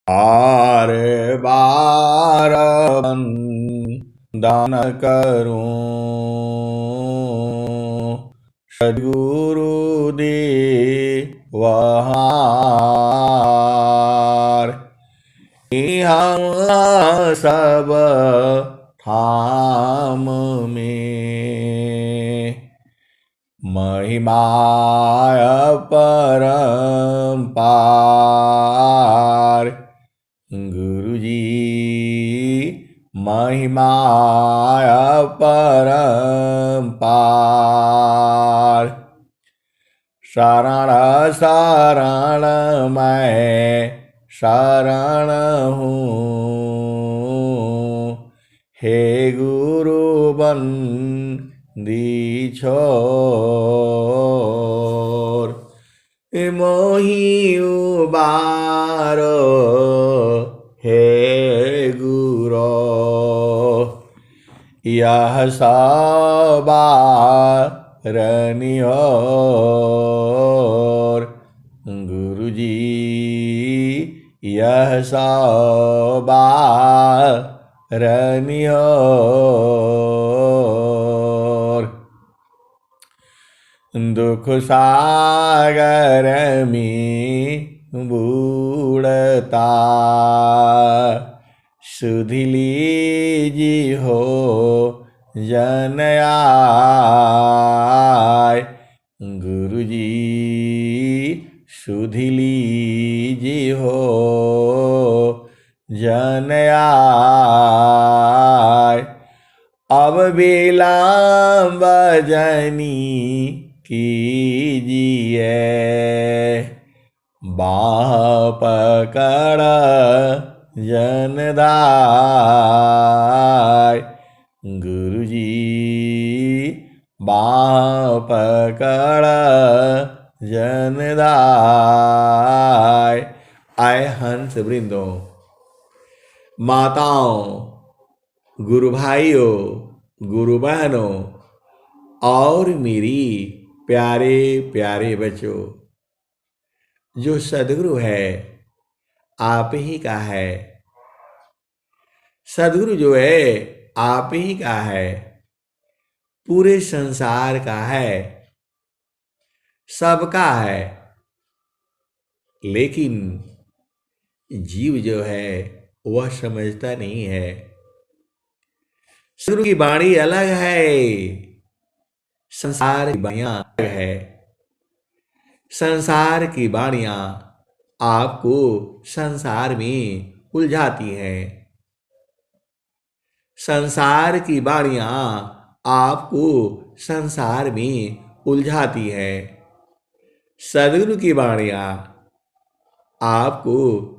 बार बार दान करूं सद्गुरु देवहार। हम सब धाम में महिमाय परम्पार। गुरुजी महिमाय परम्पार। शरण शरण मैं शरण हूँ, हे गुरु बंदी छोर। मोहि उबारो हे गुरो, यह सवारनियोर। गुरुजी यह सवारनियोर। दुख सागर में बूढ़ता सुध लीजी हो जन आय। गुरुजी सुध लीजी हो जन आय। अब विलंब जनी कीजिए, बाह पकड़ जनदाय। गुरुजी बाह पकड़ जनदाय। आए हंस वृंदों, माताओं, गुरु भाइयों, गुरु बहनों और मेरी प्यारे प्यारे बच्चों, जो सद्गुरु है आप ही का है। सद्गुरु जो है आप ही का है, पूरे संसार का है, सबका है। लेकिन जीव जो है वह समझता नहीं है। सद्गुरु की वाणी अलग है, संसार की वाणियां अलग है। संसार की वाणियां आपको संसार में उलझाती हैं। संसार की वाणियां आपको संसार में उलझाती है। सद्गुरु की वाणियां आपको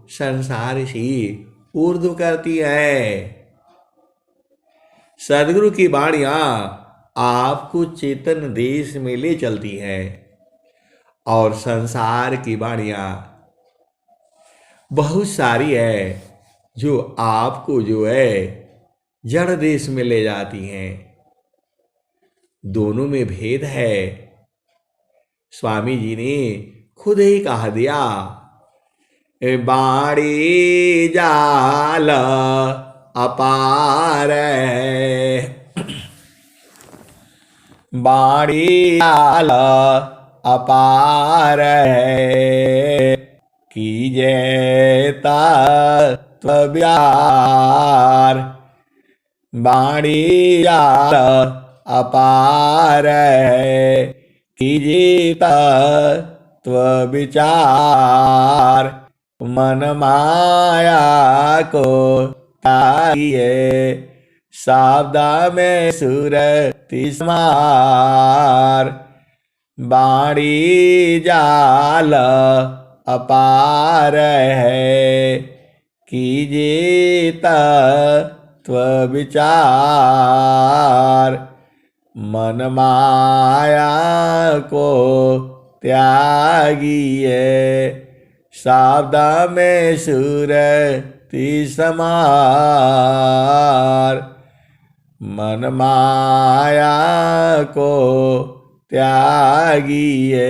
संसार से ऊर्ध्व करती है। सद्गुरु की वाणियां आपको चेतन देश में ले चलती है और संसार की वाणियां बहुत सारी है जो आपको जो है जड़ देश में ले जाती हैं। दोनों में भेद है। स्वामी जी ने खुद ही कहा दिया, बाड़ी जाल अपार है, बाड़ी जाल अपार है, कीजे तत्व विचार। बाड़ी जाल अपार है, कीजे तत्व विचार। मन माया को तारिए, सावदा में सुरति समार। बाड़ी जाल अपार है, कीजे तत्व विचार। मन माया को त्यागिए, सावदा में सुरति समार। मन माया को त्यागिए,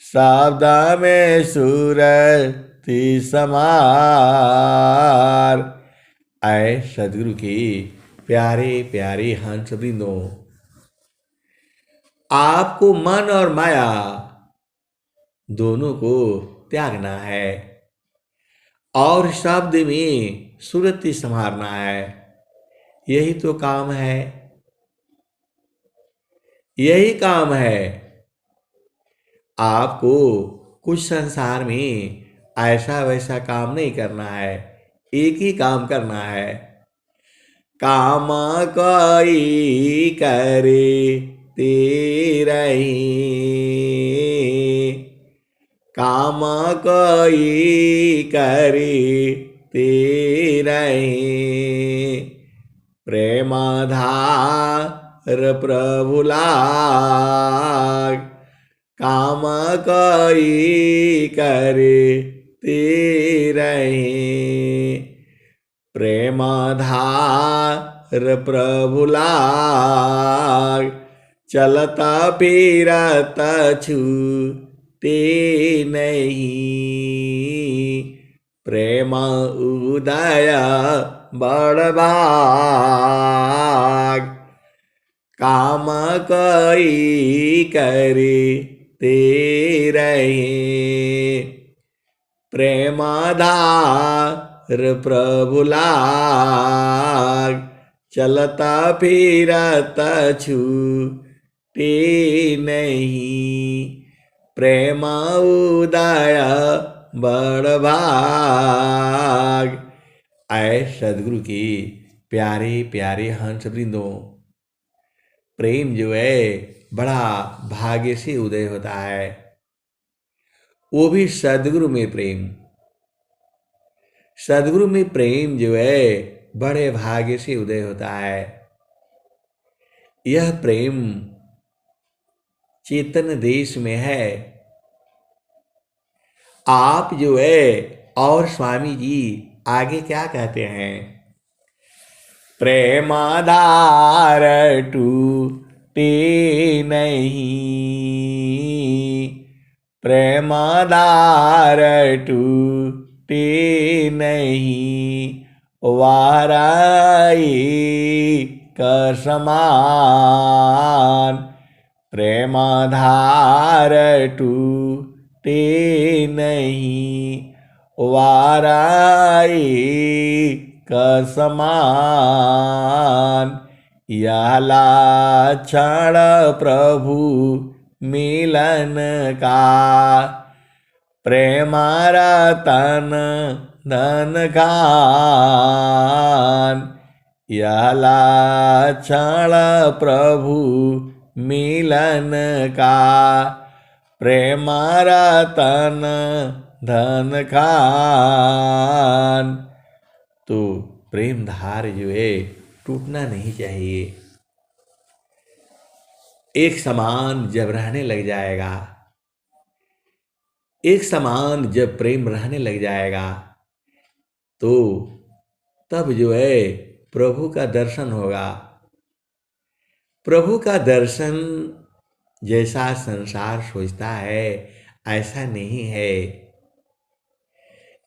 सावदा में सुरति ते समार। ऐ सदगुरु के प्यारे प्यारे हंस वृंदों, आपको मन और माया दोनों को त्यागना है और शब्द में सुरति संवारना है। यही तो काम है, यही काम है। आपको कुछ संसार में ऐसा वैसा काम नहीं करना है, एक ही काम करना है। काम कोई करे तेरही, काम कोई करे तेरही। प्रेमाधार प्रभु लाग, काम कोई करे तेरही। प्रेमाधार प्रभु लाग, चलता फिरत छूटे नहीं। प्रेम उदय बड़ भाग, काम कोई करे तेरही। प्रेमाधार प्रभु लाग, चलता फिरत छूटे नहीं। प्रेम उदय बड़ भाग। ऐ सदगुरु की प्यारे प्यारे हंस वृंदों, प्रेम जो है बड़ा भाग्य से उदय होता है, वो भी सदगुरु में प्रेम। सदगुरु में प्रेम जो है बड़े भाग्य से उदय होता है। यह प्रेम चेतन देश में है। आप जो है और स्वामी जी आगे क्या कहते हैं? प्रेमाधार टूटे नहीं, प्रेमाधार टूटे नहीं। वाराई का समान, प्रेमाधार टूटे नहीं। वाराई का समान, यह लक्षण प्रभु मिलन का। प्रेम रतन धन खान, यह लक्षण प्रभु मिलन का। प्रेम रतन धन खान। तो प्रेम धार जो है टूटना नहीं चाहिए। एक समान जब रहने लग जाएगा, एक समान जब प्रेम रहने लग जाएगा, तो तब जो है प्रभु का दर्शन होगा। प्रभु का दर्शन जैसा संसार सोचता है ऐसा नहीं है।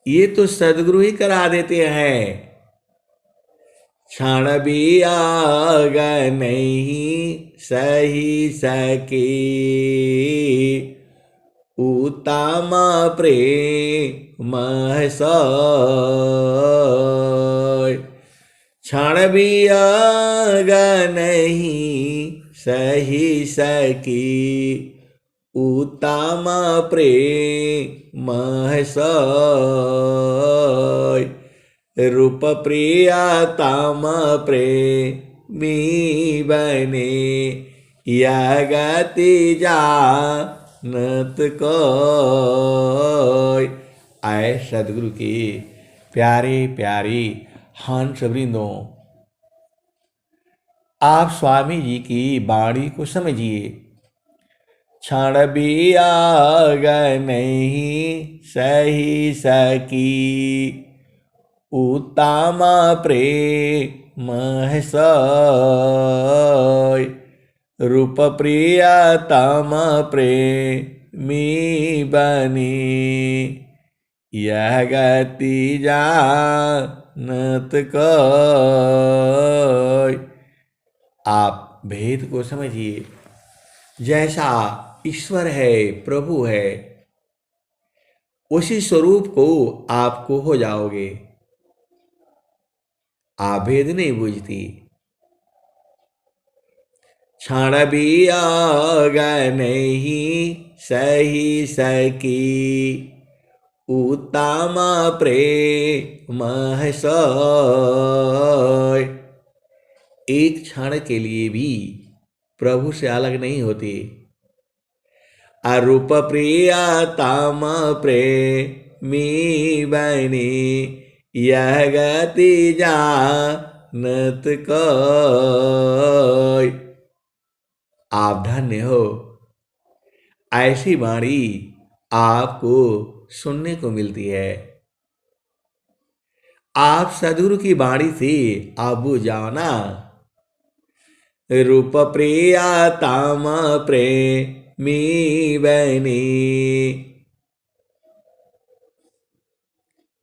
ये तो सदगुरु ही करा देते हैं। क्षण भी आग नहीं सही सके, उत्तम प्रेम सोय। क्षण भी आग नहीं सही सकी, उत्तम प्रेम सोय। रूप प्रियतम प्रेमी बने, यह गति जानत कोय। आए सदगुरु की प्यारे प्यारी हंस वृंदों, आप स्वामी जी की वाणी को समझिए। क्षण भी आग नहीं सही सकी, उत्तम प्रेम सोय। रूप प्रियतम प्रेमी बनी, यह गति जानत कोय। आप भेद को समझिए। जैसा ईश्वर है, प्रभु है, उसी स्वरूप को आपको हो जाओगे। आप भेद नहीं बूझती। क्षण भी आग नहीं सही सकी, उत्तम प्रेम है सोय। एक क्षण के लिए भी प्रभु से अलग नहीं होते। अरूप प्रियतम प्रेमी बनी, यह गति जानत कोय। आप धन्य हो। ऐसी वाणी आपको सुनने को मिलती है। आप सदगुरु की वाणी से आप बुझ जाओ ना। रूप प्रियतम प्रेमी बनी,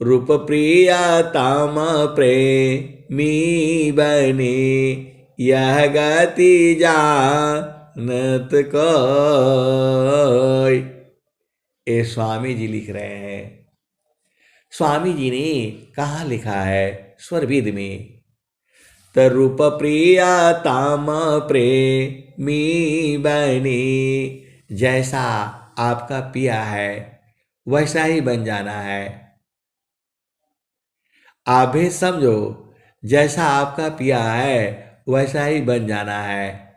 रूप प्रियतम प्रेमी बनी, यह गति जानत कोय। ये स्वामी जी लिख रहे हैं। स्वामी जी ने कहाँ लिखा है? स्वरवेद में। रूप प्रियतम प्रेमी बनी, जैसा आपका पिया है वैसा ही बन जाना है। आप भी समझो, जैसा आपका पिया है वैसा ही बन जाना है।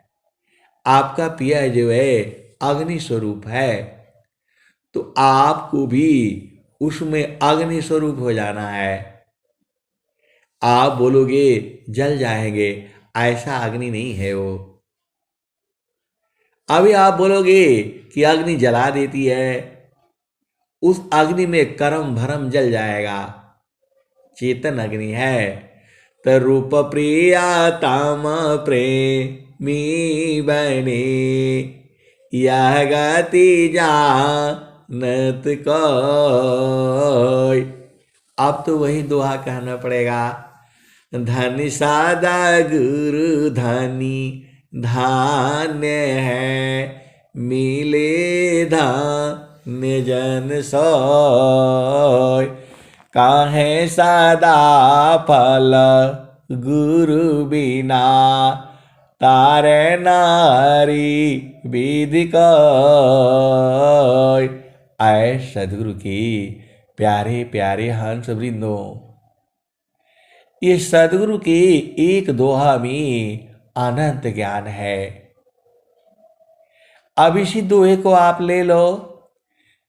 आपका पिया जो है अग्नि स्वरूप है, तो आपको भी उसमें अग्नि स्वरूप हो जाना है। आप बोलोगे जल जाएंगे, ऐसा अग्नि नहीं है वो। अभी आप बोलोगे कि अग्नि जला देती है, उस अग्नि में कर्म भरम जल जाएगा। चेतन अग्नि है। तो रूप प्रियतम प्रेमी बने, यह गति जानत कोय। अब तो वही दोहा कहना पड़ेगा। धनि सादा गुरु धनी धान्य है, मिले धान्य जन सोय। काहे सदा फल गुरु बिना, तारे नारी विधि कोय। आए सदगुरु की प्यारे प्यारे हंस वृंदों, ये सदगुरु की एक दोहा में अनंत ज्ञान है। अब इसी दोहे को आप ले लो।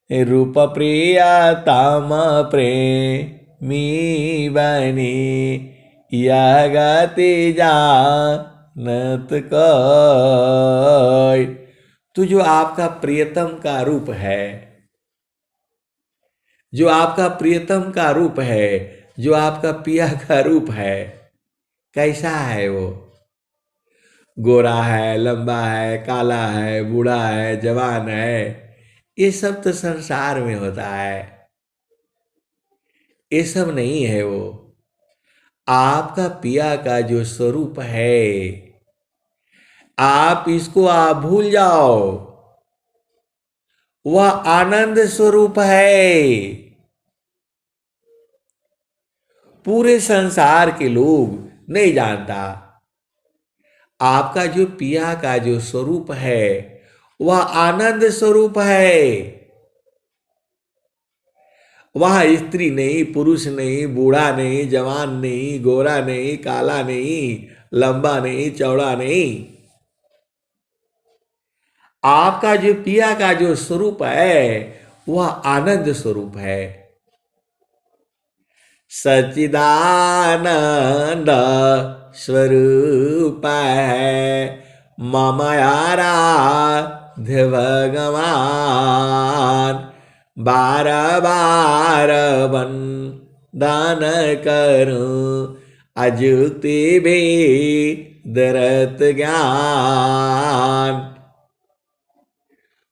रूप प्रियतम प्रेमी बनी, यह गति जानत कोय। तो जो आपका प्रियतम का रूप है, जो आपका प्रियतम का रूप है, जो आपका पिया का रूप है, कैसा है वो? गोरा है, लंबा है, काला है, बूढ़ा है, जवान है, ये सब तो संसार में होता है। ये सब नहीं है वो। आपका पिया का जो स्वरूप है, आप इसको आप भूल जाओ। वह आनंद स्वरूप है। पूरे संसार के लोग नहीं जानता। आपका जो पिया का जो स्वरूप है वह आनंद स्वरूप है। वह स्त्री नहीं, पुरुष नहीं, बूढ़ा नहीं, जवान नहीं, गोरा नहीं, काला नहीं, लंबा नहीं, चौड़ा नहीं। आपका जो पिया का जो स्वरूप है वह आनंद स्वरूप है। सच्चिदानंद स्वरूप है, मम आराध्य भगवान। बार बार वंदन करूं, अजुक्ति भी दरत ज्ञान।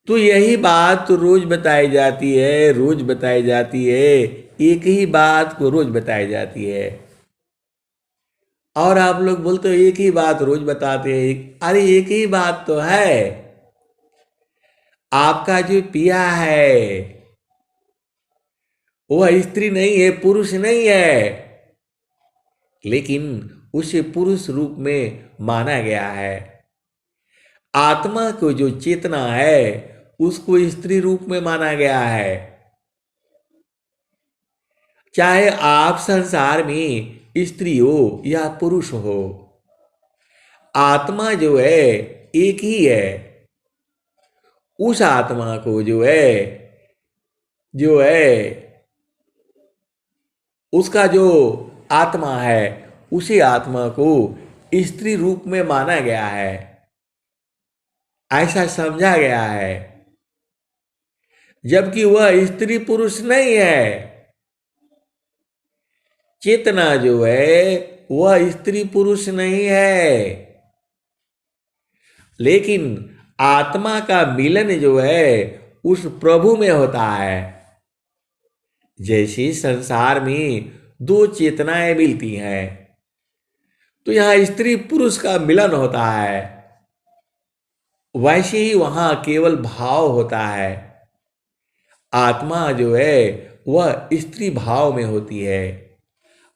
तो यही बात तो रोज बताई जाती है, रोज बताई जाती है, एक ही बात को रोज बताई जाती है। और आप लोग बोलते हो एक ही बात रोज बताते हैं। अरे एक ही बात तो है। आपका जो पिया है वह स्त्री नहीं है, पुरुष नहीं है, लेकिन उसे पुरुष रूप में माना गया है। आत्मा को जो चेतना है उसको स्त्री रूप में माना गया है। चाहे आप संसार में स्त्री हो या पुरुष हो, आत्मा जो है एक ही है। उस आत्मा को जो है उसका जो आत्मा है, उसी आत्मा को स्त्री रूप में माना गया है, ऐसा समझा गया है। जबकि वह स्त्री पुरुष नहीं है। चेतना जो है वह स्त्री पुरुष नहीं है, लेकिन आत्मा का मिलन जो है उस प्रभु में होता है। जैसे संसार में दो चेतनाएं मिलती हैं, तो यहां स्त्री पुरुष का मिलन होता है, वैसे ही वहां केवल भाव होता है। आत्मा जो है वह स्त्री भाव में होती है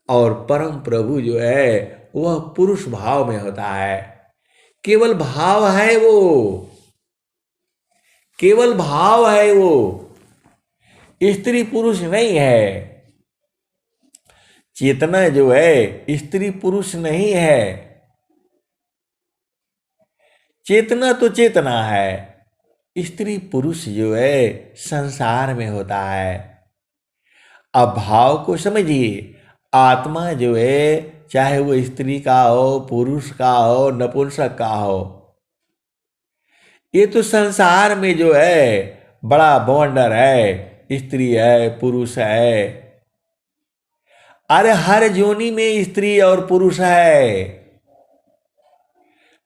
और परम प्रभु जो है वह पुरुष भाव में होता है। केवल भाव है वो, केवल भाव है वो, स्त्री पुरुष नहीं है। चेतना जो है स्त्री पुरुष नहीं है। चेतना तो चेतना है, स्त्री पुरुष जो है संसार में होता है। अब भाव को समझिए। आत्मा जो है चाहे वो स्त्री का हो, पुरुष का हो, नपुंसक का हो, ये तो संसार में जो है बड़ा बवंडर है। स्त्री है, पुरुष है। अरे हर जोनी में स्त्री और पुरुष है।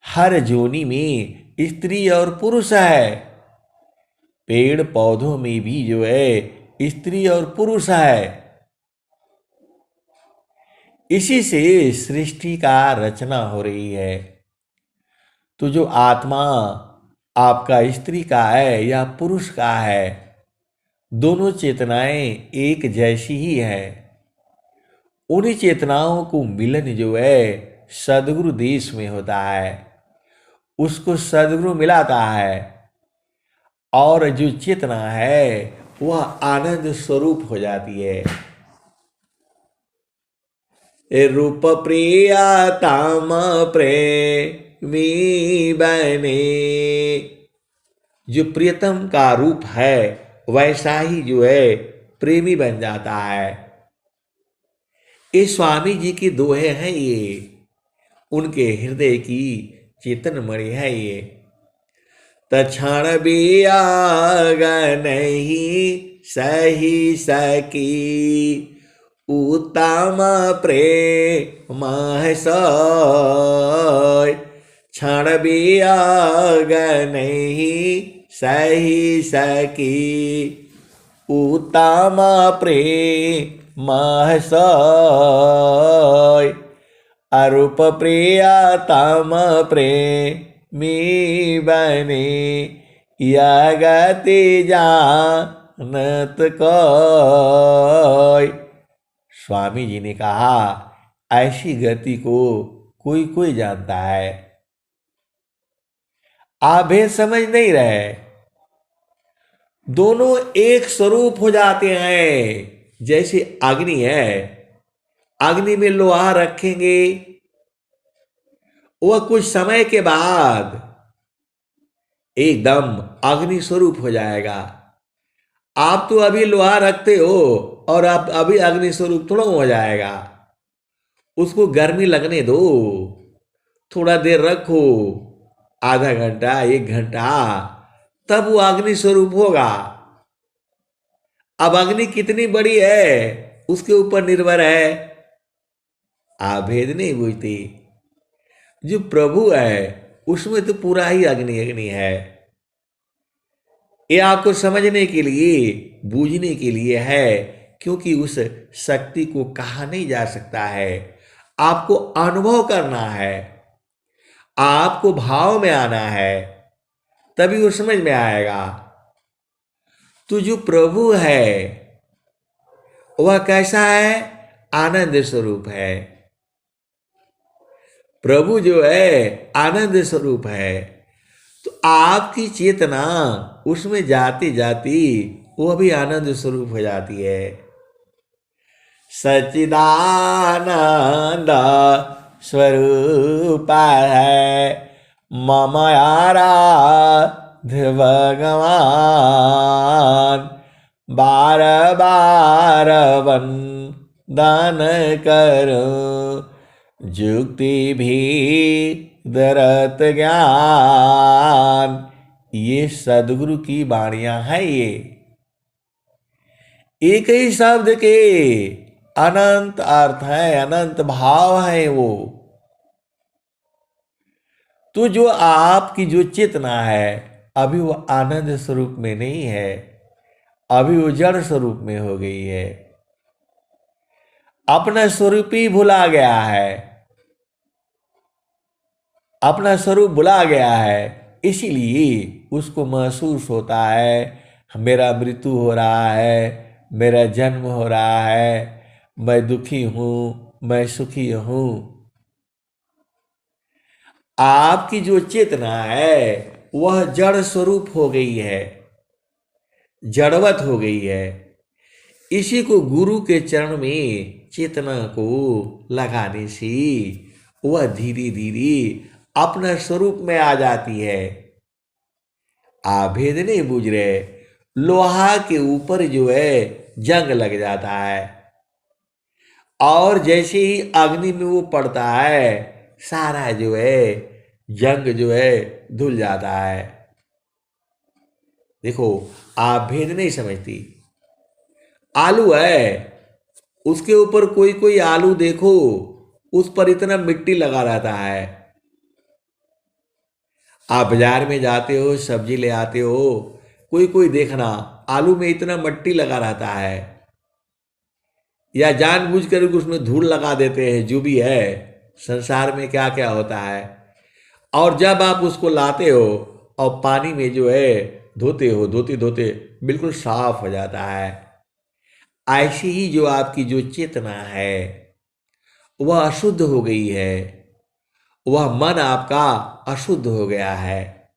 हर जोनी में स्त्री और पुरुष है। पेड़ पौधों में भी जो है स्त्री और पुरुष है। इसी से सृष्टि का रचना हो रही है। तो जो आत्मा आपका स्त्री का है या पुरुष का है, दोनों चेतनाएं एक जैसी ही है। उन्हीं चेतनाओं को मिलन जो है सदगुरु देश में होता है, उसको सदगुरु मिलाता है। और जो चेतना है वह आनंद स्वरूप हो जाती है। रूप प्रियतम प्रेमी बने, जो प्रियतम का रूप है वैसा ही जो है प्रेमी बन जाता है। ये स्वामी जी की दोहे हैं, ये उनके हृदय की चेतन मणि है। ये तक्षण बियाग नहीं सही सकी, उत्तम प्रेम सोय। क्षण बियाग नहीं सही सकी, उत्तम प्रेम सोय। अरूप प्रियतम प्रेमी बने, यह गति जानत कोय। स्वामी जी ने कहा ऐसी गति को कोई कोई जानता है। आप भेद समझ नहीं रहे। दोनों एक स्वरूप हो जाते हैं। जैसे अग्नि है, अग्नि में लोहा रखेंगे, वह कुछ समय के बाद एकदम अग्नि स्वरूप हो जाएगा। आप तो अभी लोहा रखते हो और आप अभी अग्नि स्वरूप थोड़ा हो जाएगा। उसको गर्मी लगने दो, थोड़ा देर रखो, आधा घंटा, एक घंटा, तब वो अग्नि स्वरूप होगा। अब अग्नि कितनी बड़ी है उसके ऊपर निर्भर है। आप भेद नहीं बुझते। जो प्रभु है उसमें तो पूरा ही अग्नि अग्नि है। ये आपको समझने के लिए, बूझने के लिए है, क्योंकि उस शक्ति को कहा नहीं जा सकता है। आपको अनुभव करना है, आपको भाव में आना है, तभी वो समझ में आएगा। तो जो प्रभु है वह कैसा है? आनंद स्वरूप है। प्रभु जो है आनंद स्वरूप है। तो आपकी चेतना उसमें जाती जाती वह भी आनंद स्वरूप हो जाती है। सच्चिदानंद स्वरूप है मम आराध्य भगवान, बार बार वंदन करो जुक्ति भी दरत ज्ञान। ये सदगुरु की वाणियां हैं। ये एक ही शब्द के अनंत अर्थ है, अनंत भाव है वो। तो जो आपकी जो चेतना है अभी वो आनंद स्वरूप में नहीं है, अभी वो जड़ स्वरूप में हो गई है। अपना स्वरूप ही भुला गया है, अपना स्वरूप भुला गया है। इसीलिए उसको महसूस होता है मेरा मृत्यु हो रहा है, मेरा जन्म हो रहा है, मैं दुखी हूं, मैं सुखी हूं। आपकी जो चेतना है वह जड़ स्वरूप हो गई है, जड़वत हो गई है। इसी को गुरु के चरण में चेतना को लगाने से वह धीरे धीरे अपना स्वरूप में आ जाती है। आप भेद नहीं बूझ रहे। लोहा के ऊपर जो है जंग लग जाता है, और जैसे ही अग्नि में वो पड़ता है सारा जो है जंग जो है धुल जाता है। देखो, आप भेद नहीं समझती। आलू है, उसके ऊपर कोई कोई आलू देखो उस पर इतना मिट्टी लगा रहता है। आप बाजार में जाते हो, सब्जी ले आते हो, कोई कोई देखना आलू में इतना मिट्टी लगा रहता है, या जानबूझकर उसमें धूल लगा देते हैं। जो भी है संसार में क्या क्या होता है। और जब आप उसको लाते हो और पानी में जो है धोते हो, धोते धोते बिल्कुल साफ हो जाता है। ऐसी ही जो आपकी जो चेतना है वह अशुद्ध हो गई है, वह मन आपका अशुद्ध हो गया है।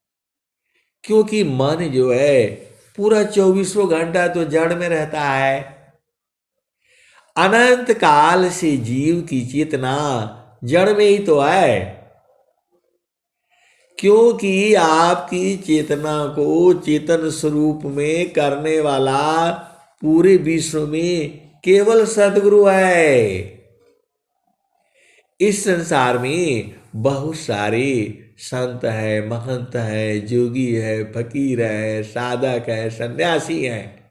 क्योंकि मन जो है पूरा 24 घंटा तो जड़ में रहता है। अनंत काल से जीव की चेतना जड़ में ही तो है। क्योंकि आपकी चेतना को चेतन स्वरूप में करने वाला पूरे विश्व में केवल सदगुरु है। इस संसार में बहुत सारे संत है, महंत है, जोगी है, फकीर है, साधक है, सन्यासी है,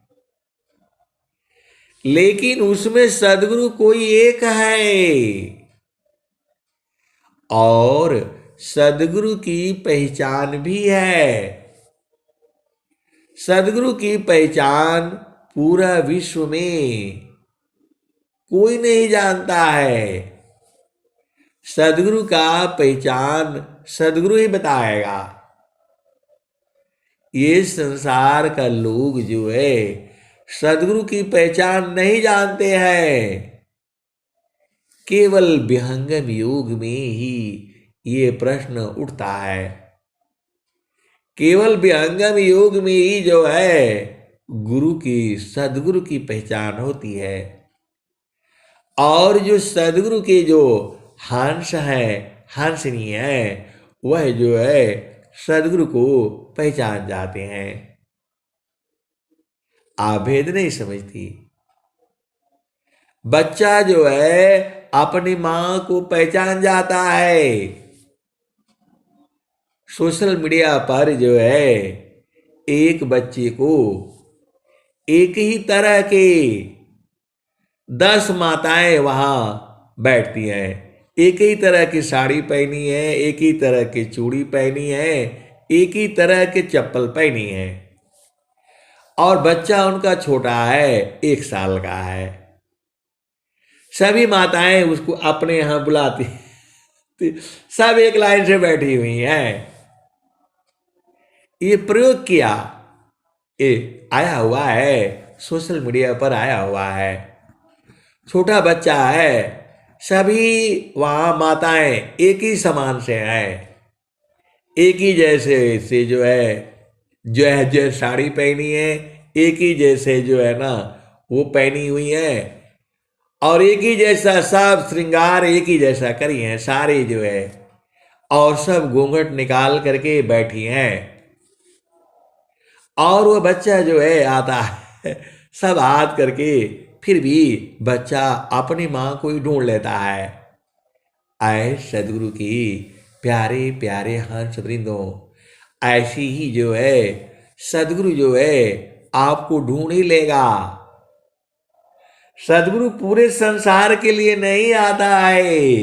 लेकिन उसमें सदगुरु कोई एक है। और सदगुरु की पहचान भी है। सदगुरु की पहचान पूरा विश्व में कोई नहीं जानता है। सदगुरु का पहचान सदगुरु ही बताएगा। ये संसार का लोग जो है सदगुरु की पहचान नहीं जानते हैं। केवल विहंगम योग में ही ये प्रश्न उठता है। केवल विहंगम योग में ही जो है गुरु की, सदगुरु की पहचान होती है। और जो सदगुरु के जो हंस है, हंसनी है, वह जो है सदगुरु को पहचान जाते हैं। आप भेद नहीं समझती। बच्चा जो है अपनी मां को पहचान जाता है। सोशल मीडिया पर जो है एक बच्चे को एक ही तरह के 10 माताएं वहां बैठती हैं। एक ही तरह की साड़ी पहनी है, एक ही तरह की चूड़ी पहनी है, एक ही तरह के चप्पल पहनी है। और बच्चा उनका छोटा है, 1 साल का है। सभी माताएं उसको अपने यहाँ बुलाती, सब एक लाइन से बैठी हुई हैं। ये प्रयोग किया, ये आया हुआ है, सोशल मीडिया पर आया हुआ है। छोटा बच्चा है, सभी वहां माताएं एक ही समान से हैं, एक ही जैसे से जो है साड़ी पहनी है, एक ही जैसे जो है ना वो पहनी हुई है, और एक ही जैसा सब श्रृंगार एक ही जैसा करी है सारी जो है, और सब घूंघट निकाल करके बैठी हैं। और वो बच्चा जो है आता है सब हाथ करके, फिर भी बच्चा अपनी माँ को ही ढूंढ लेता है। आए सदगुरु की प्यारे प्यारे हंस वृंदों, ऐसी ही जो है सदगुरु जो है आपको ढूंढ ही लेगा। सदगुरु पूरे संसार के लिए नहीं आता है,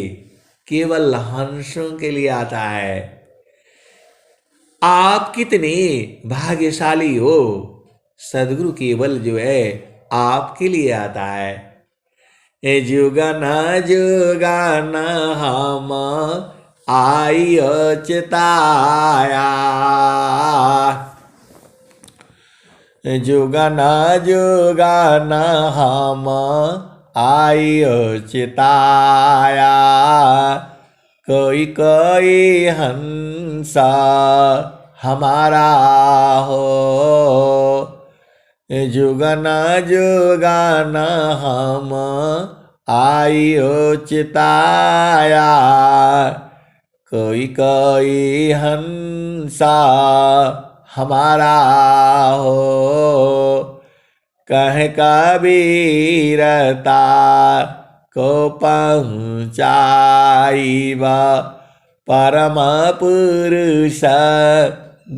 केवल हंसों के लिए आता है। आप कितने भाग्यशाली हो, सदगुरु केवल जो है आपके लिए आता है। ए जुगना जुगना हम आई चिताया, जुगना जुगना हम आई चिताया, कोई कोई हंसा हमारा हो। जुगना जुगना हम आइयो चिताया, कोई कोई हंसा हमारा हो। कह कबीरता को पहुँचाइबा, परम पुरुष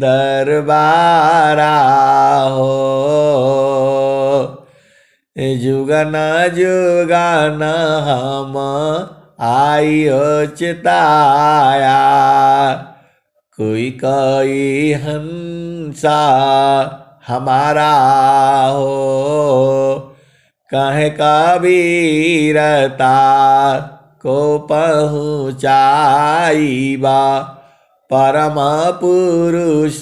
दरबारा हो। जुगना जुगना हम आइयो चिताया, कोई कोई हंसा हमारा हो। कहे कबीरता को पहुँचाइबा, परम पुरुष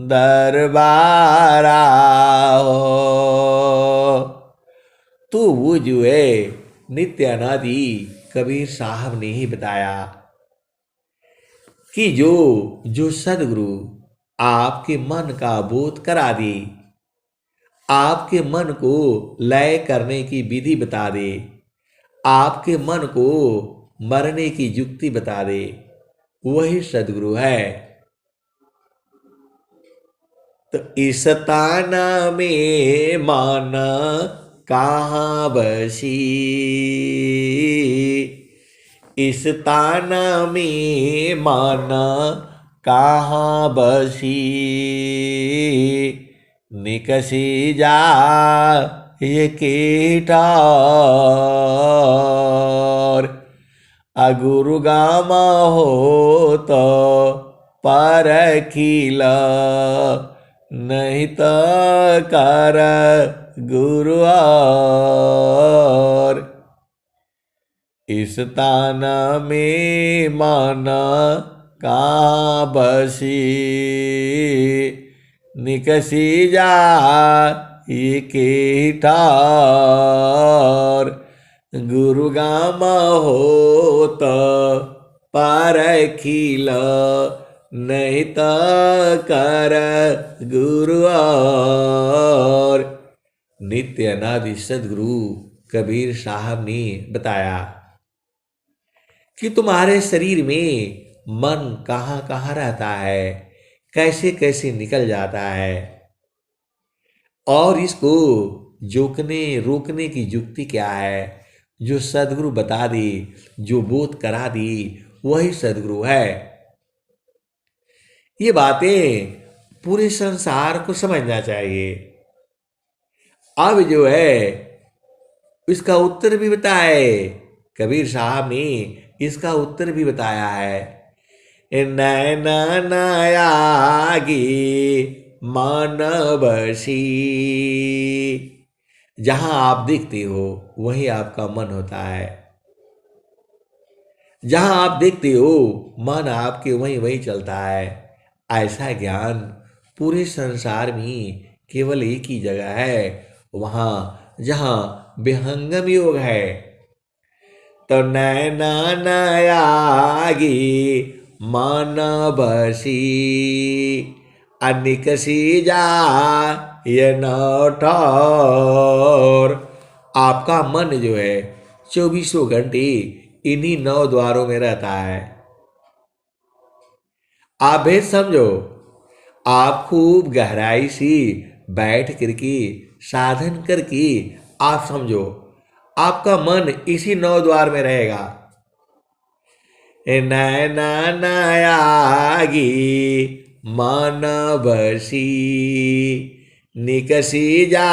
दरबारा हो। तो वो जो है नित्यानादि कबीर साहब ने ही बताया कि जो सदगुरु आपके मन का बोध करा दे, आपके मन को लय करने की विधि बता दे, आपके मन को मरने की युक्ति बता दे, वही सदगुरु है। तो इस ताना में माना कहाँ बसी, इस ताना में माना कहाँ बसी, निकसी जा ये कीटार। अगुरु गामा हो तो परखिला, नहीं तो कर गुरु और। इस ताना में माना कहाँ बसी, निकसी जा ये कीटार। गुरु गामा हो तो परखिला, नहीं तो कर गुरु और। नित्य अनादि सदगुरु कबीर साहब ने बताया कि तुम्हारे शरीर में मन कहाँ कहाँ रहता है, कैसे कैसे निकल जाता है, और इसको जोकने रोकने की युक्ति क्या है। जो सदगुरु बता दी, जो बोध करा दी, वही सदगुरु है। ये बातें पूरे संसार को समझना चाहिए। अब जो है इसका उत्तर भी बताए, कबीर साहब ने इसका उत्तर भी बताया है। नैना नयागी मान बसी। जहां आप दिखते हो वही आपका मन होता है। जहां आप देखते हो मन आपके वहीं वहीं चलता है। ऐसा ज्ञान पूरे संसार में केवल एक ही जगह है, वहां जहां विहंगम योग है। तो नैना नयागी मन बसी, अनिक सी जा ये ठौर। आपका मन जो है 24 घंटे इन्हीं 9 द्वारों में रहता है। आप भेद समझो। आप खूब गहराई से बैठ करके साधन करके आप समझो, आपका मन इसी 9 द्वार में रहेगा। नैना नयागी मन बसी, निकसी जा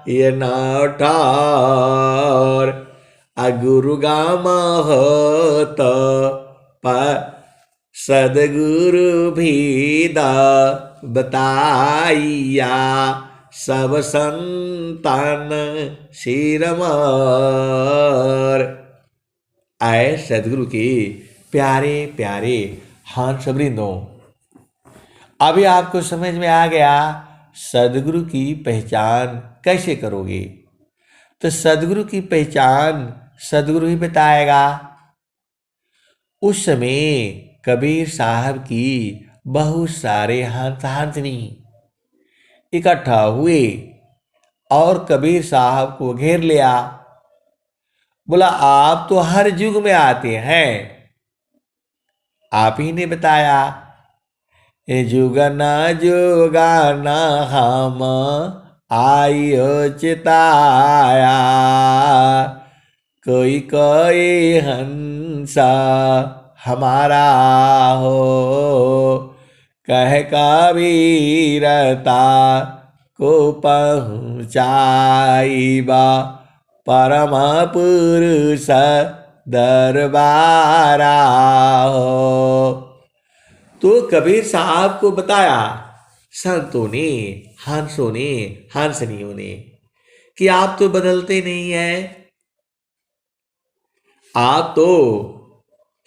ये ठौर। गुरु गाम होत सदगुरु भी बताइया, सब संतान शिरमर। आए सदगुरु के प्यारे प्यारे हंस वृंदों, अभी आपको समझ में आ गया सदगुरु की पहचान कैसे करोगे। तो सदगुरु की पहचान सदगुरु ही बताएगा। उस समय कबीर साहब की बहुत सारे हंसनी इकट्ठा हुए और कबीर साहब को घेर लिया। बोला, आप तो हर युग में आते हैं, आप ही ने बताया जुगना जुगाना हम आइयो चिताया। कोई कोई हंसा हमारा हो, कह कबीरता को पहुँचाइबा, परम पुरुष दरबारा हो। तो कबीर साहब को बताया संतों ने, हंसों ने, हंसनियों ने कि आप तो बदलते नहीं हैं, आप तो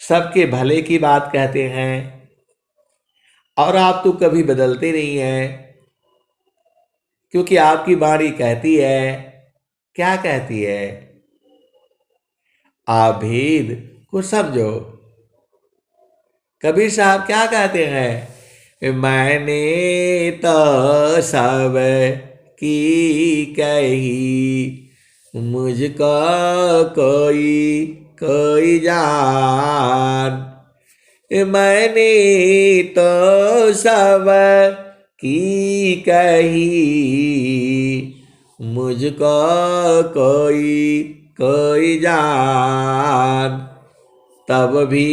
सबके भले की बात कहते हैं और आप तो कभी बदलते नहीं हैं। क्योंकि आपकी वाणी कहती है, क्या कहती है, आप भेद को समझो। कबीर साहब क्या कहते हैं, मैंने तो सब की कही, मुझको कोई कोई जान। मैंने तो सब की कही, मुझको कोई कोई जान। तब भी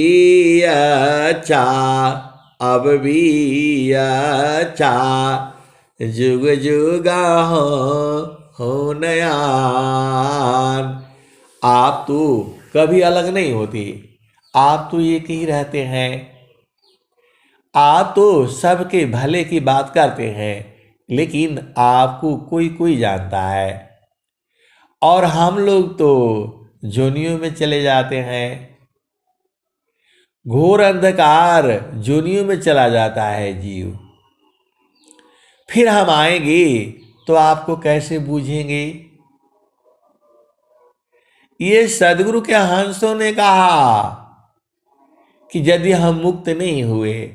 अच्छा अब भी अच्छा, जुग जुग हो नयान। आप तो कभी अलग नहीं होती, आप तो एक ही रहते हैं। आप तो सबके भले की बात करते हैं, लेकिन आपको कोई कोई जानता है। और हम लोग तो जोनियों में चले जाते हैं, घोर अंधकार जोनियों में चला जाता है जीव। फिर हम आएंगे तो आपको कैसे बूझेंगे। ये सदगुरु के हंसों ने कहा कि यदि हम मुक्त नहीं हुए,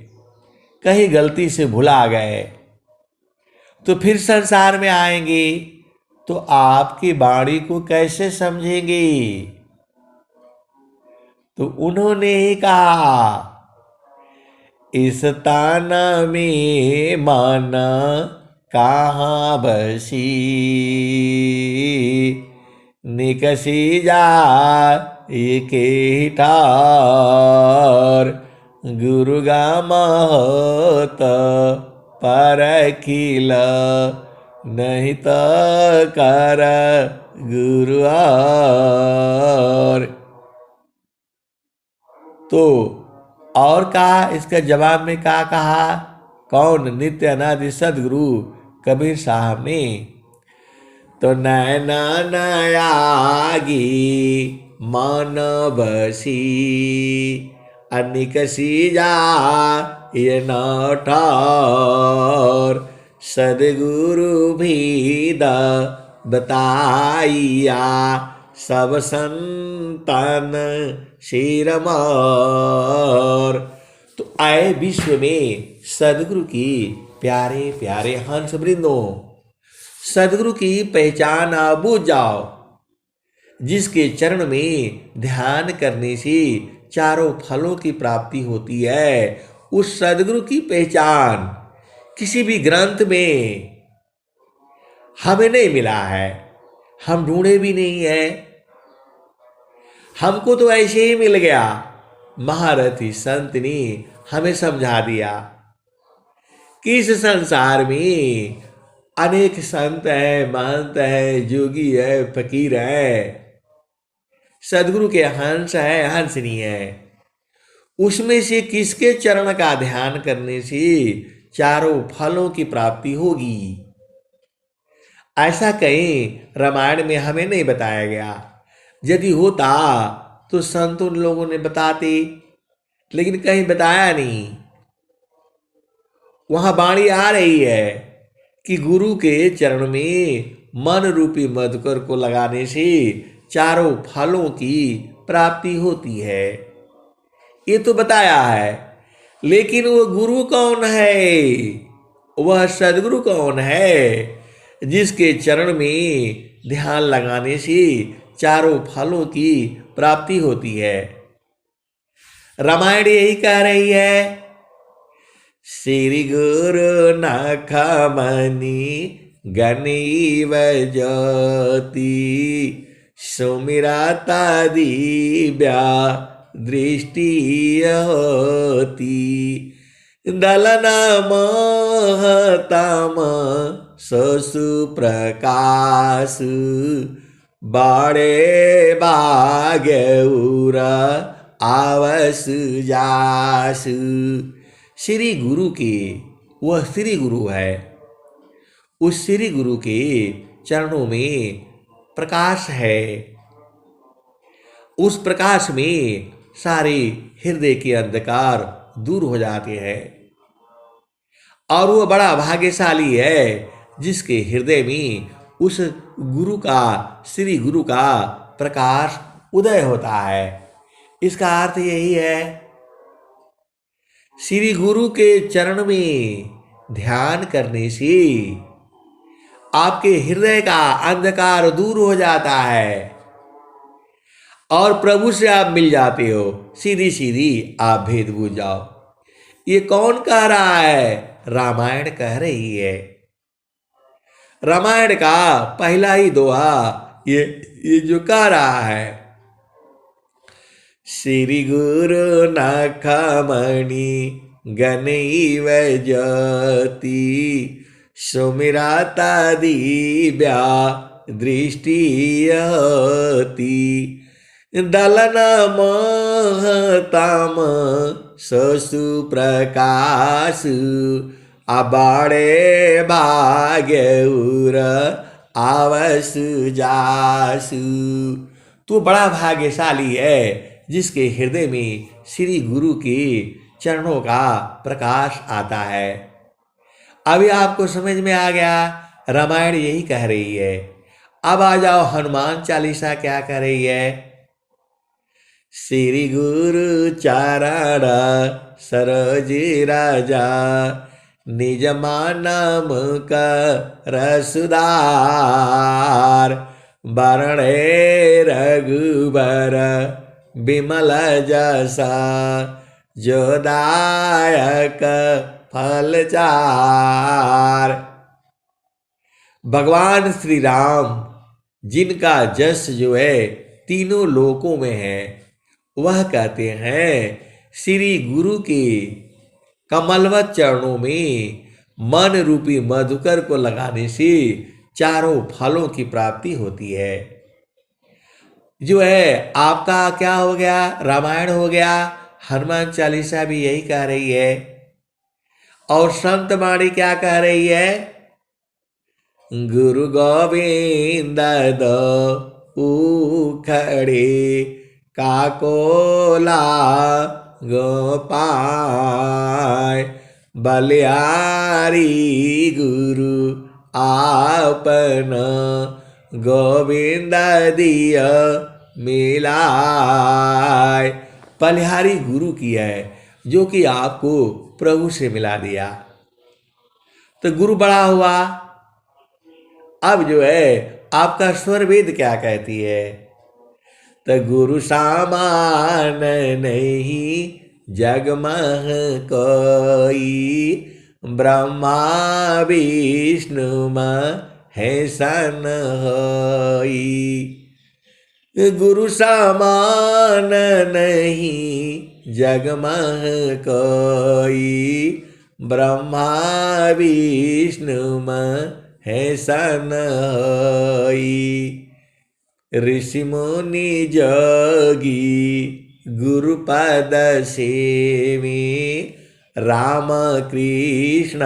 कहीं गलती से भुला गए, तो फिर संसार में आएंगे तो आपकी वाणी को कैसे समझेंगे। तो उन्होंने ही कहा, इस ताना में माना कहाँ बसी, निकसी जा के ठार। गुरु गामा होत परखिल, नहीं तो कर गुरु और। तो और कहा, इसका जवाब में क्या कहा कौन नित्य अनादि सदगुरु कबीर साहब ने। तो नैना नयागी मन बसी अनिक सीजा ये न ठौर सदगुरु भी बताइया सब संतन शिरमौर। तो आए विश्व में सदगुरु की प्यारे प्यारे हंस वृंदों, सदगुरु की पहचान आप बूझ जाओ, जिसके चरण में ध्यान करने से चारों फलों की प्राप्ति होती है। उस सदगुरु की पहचान किसी भी ग्रंथ में हमें नहीं मिला है, हम ढूंढे भी नहीं है, हमको तो ऐसे ही मिल गया। महारथी संत ने हमें समझा दिया कि इस संसार में अनेक संत है, महंत है, जोगी है, फकीर है, सदगुरु के हंस है, हंसनी है। उसमें से किसके चरण का ध्यान करने से चारों फलों की प्राप्ति होगी, ऐसा कहीं रामायण में हमें नहीं बताया गया। यदि होता तो संत उन लोगों ने बताते, लेकिन कहीं बताया नहीं। वहां वाणी आ रही है कि गुरु के चरण में मन रूपी मधुकर को लगाने से चारों फलों की प्राप्ति होती है, ये तो बताया है। लेकिन वो गुरु कौन है, वह सदगुरु कौन है जिसके चरण में ध्यान लगाने से चारों फलों की प्राप्ति होती है। रामायण यही कह रही है, श्री गुरु नखमणि गनीव ज्योति सुमिरता दिव्या दृष्टि होती दलन महतम ससु प्रकाश बड़े भाग्यउर आवस जास। श्री गुरु के, वह श्री गुरु है, उस श्री गुरु के चरणों में प्रकाश है। उस प्रकाश में सारे हृदय के अंधकार दूर हो जाते हैं। और वह बड़ा भाग्यशाली है जिसके हृदय में उस गुरु का, श्री गुरु का प्रकाश उदय होता है। इसका अर्थ यही है, श्री गुरु के चरण में ध्यान करने से आपके हृदय का अंधकार दूर हो जाता है और प्रभु से आप मिल जाते हो। सीधी सीधी आप भेद बूझ जाओ। ये कौन कह रहा है? रामायण कह रही है। रामायण का पहला ही दोहा ये जो कह रहा है, श्री गुरु नखमणि गनीव ज्योति सुमिरता दिव्या दृष्टि होती दलन महतम ससु प्रकाश अबाड़े भाग्यउर आवस जासु। तू बड़ा भाग्यशाली है जिसके हृदय में श्री गुरु के चरणों का प्रकाश आता है। अभी आपको समझ में आ गया, रामायण यही कह रही है। अब आ जाओ हनुमान चालीसा क्या कह रही है। श्री गुरु चरण सरोज राजा निज मानम कर सुधार बरणे रघुबर बिमल जसा जोदायक फल चार। भगवान श्री राम जिनका जस जो है तीनों लोकों में है, वह कहते हैं श्री गुरु के कमलवत चरणों में मन रूपी मधुकर को लगाने से चारों फलों की प्राप्ति होती है। जो है आपका क्या हो गया, रामायण हो गया। हनुमान चालीसा भी यही कह रही है। और संत वाणी क्या कह रही है? गुरु गोविंद दो उखड़े काकोला गोपाय, बलिहारी गुरु आपन गोविंद दिया मिलाय। बलिहारी गुरु की है जो कि आपको प्रभु से मिला दिया, तो गुरु बड़ा हुआ। अब जो है आपका स्वर वेद क्या कहती है? तो गुरु सामान नहीं जग मह कोई, ब्रह्मा विष्णु महेशन होई। गुरु सामान नहीं जग मह कोई, ब्रह्मा विष्णु महेशन होई। ऋषि मुनि जोगी गुरु पद सेवी, राम कृष्ण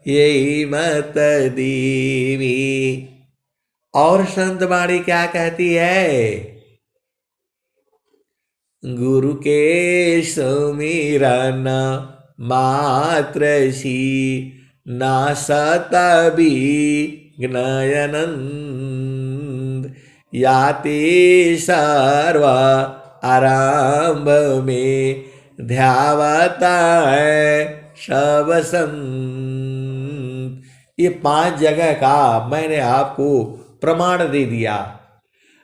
यही मत देवी। और संत वाणी क्या कहती है? गुरु के सुमिरन मात्र सी, नासत विघ्नयनंद, याति सर्व आरंभ में ध्यावता है सब संत। ये 5 जगह का मैंने आपको प्रमाण दे दिया।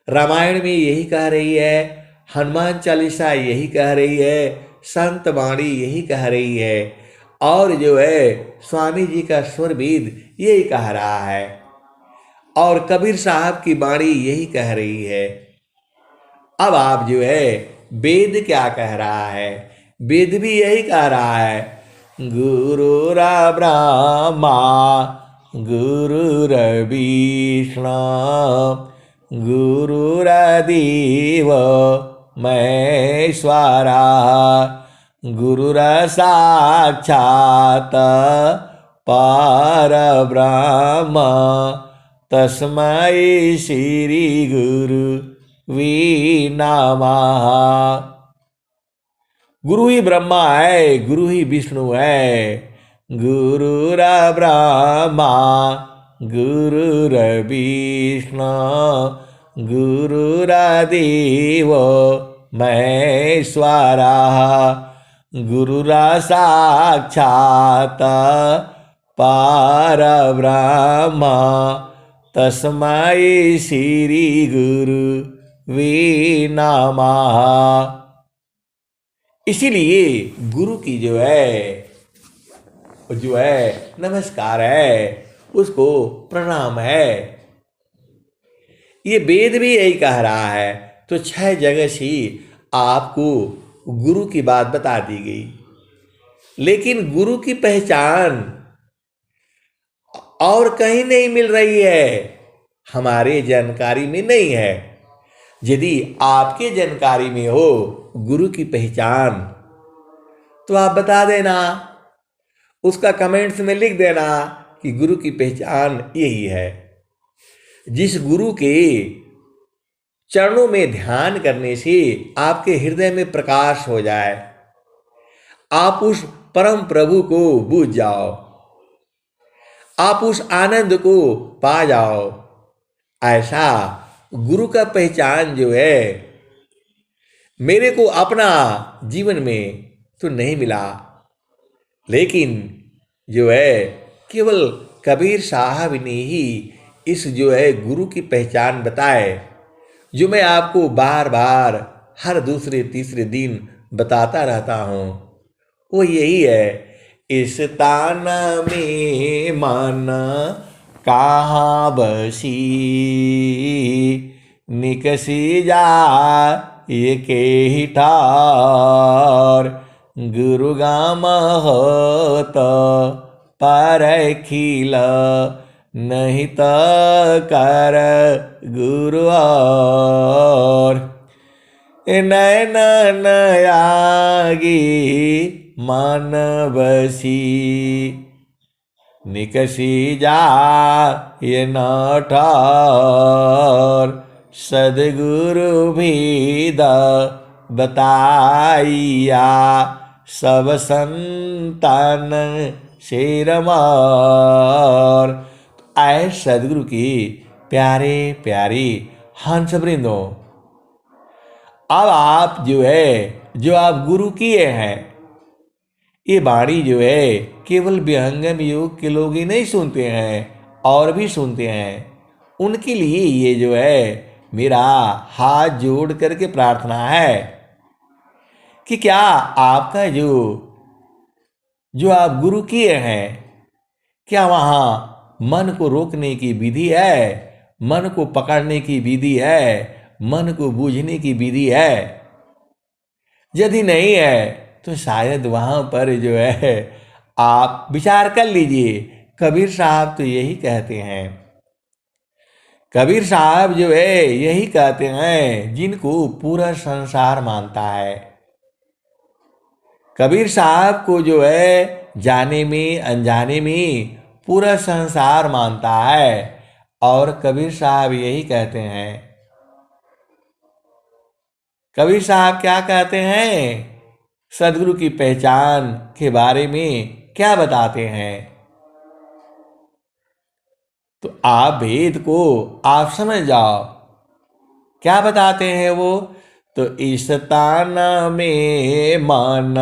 रामायण में यही कह रही है, हनुमान चालीसा यही कह रही है, संत वाणी यही कह रही है, और जो है स्वामी जी का स्वर वेद यही कह रहा है, और कबीर साहब की वाणी यही कह रही है। अब आप जो है वेद क्या कह रहा है? वेद भी यही कह रहा है, गुरुरा ब्रह्मा गुरुर्विष्णु गुरुर्देव महेश्वरा, गुरुर्साक्षात् परब्रह्म, तस्मै श्री गुरुवे नमः। गुरु ही ब्रह्मा है, गुरु ही विष्णु है। गुरुरा ब्रह्मा गुरुर्विष्णु गुरुर्देव महेश्वरा, गुरुरा साक्षात् परब्रह्म, तस्मै श्री गुरुवे नमः। इसीलिए गुरु की जो है नमस्कार है, उसको प्रणाम है। ये वेद भी यही कह रहा है। तो 6 जगह से आपको गुरु की बात बता दी गई, लेकिन गुरु की पहचान और कहीं नहीं मिल रही है, हमारे जानकारी में नहीं है। यदि आपके जानकारी में हो गुरु की पहचान, तो आप बता देना, उसका कमेंट्स में लिख देना कि गुरु की पहचान यही है। जिस गुरु के चरणों में ध्यान करने से आपके हृदय में प्रकाश हो जाए, आप उस परम प्रभु को बूझ जाओ, आप उस आनंद को पा जाओ, ऐसा गुरु का पहचान जो है मेरे को अपना जीवन में तो नहीं मिला, लेकिन जो है केवल कबीर साहब ने ही इस जो है गुरु की पहचान बताए, जो मैं आपको बार बार हर दूसरे तीसरे दिन बताता रहता हूँ। वो यही है, इस तान में मन कहाँ बसी, निकसी जा ये के ही ठार, गुरु गाम होत परखिल, नहीं तो कर गुरु और। नैन नयागी मन बसी निकसी जा ये न ठौर सदगुरु भीद बताइया सब संतान शेरमार। आए सदगुरु की प्यारे प्यारी हंस वृंदो, अब आप जो है जो आप गुरु किए हैं, ये वाणी जो है केवल विहंगम योग के लोग ही नहीं सुनते हैं, और भी सुनते हैं। उनके लिए ये जो है मेरा हाथ जोड़ करके प्रार्थना है कि क्या आपका जो आप गुरु किए हैं, क्या वहाँ मन को रोकने की विधि है, मन को पकड़ने की विधि है, मन को बूझने की विधि है? यदि नहीं है तो शायद वहाँ पर जो है आप विचार कर लीजिए। कबीर साहब तो यही कहते हैं, कबीर साहब जो है यही कहते हैं जिनको पूरा संसार मानता है। कबीर साहब को जो है जाने में अनजाने में पूरा संसार मानता है, और कबीर साहब यही कहते हैं। कबीर साहब क्या कहते हैं? सदगुरु की पहचान के बारे में क्या बताते हैं? तो आप भेद को आप समझ जाओ। क्या बताते हैं वो? तो इस ताना में मन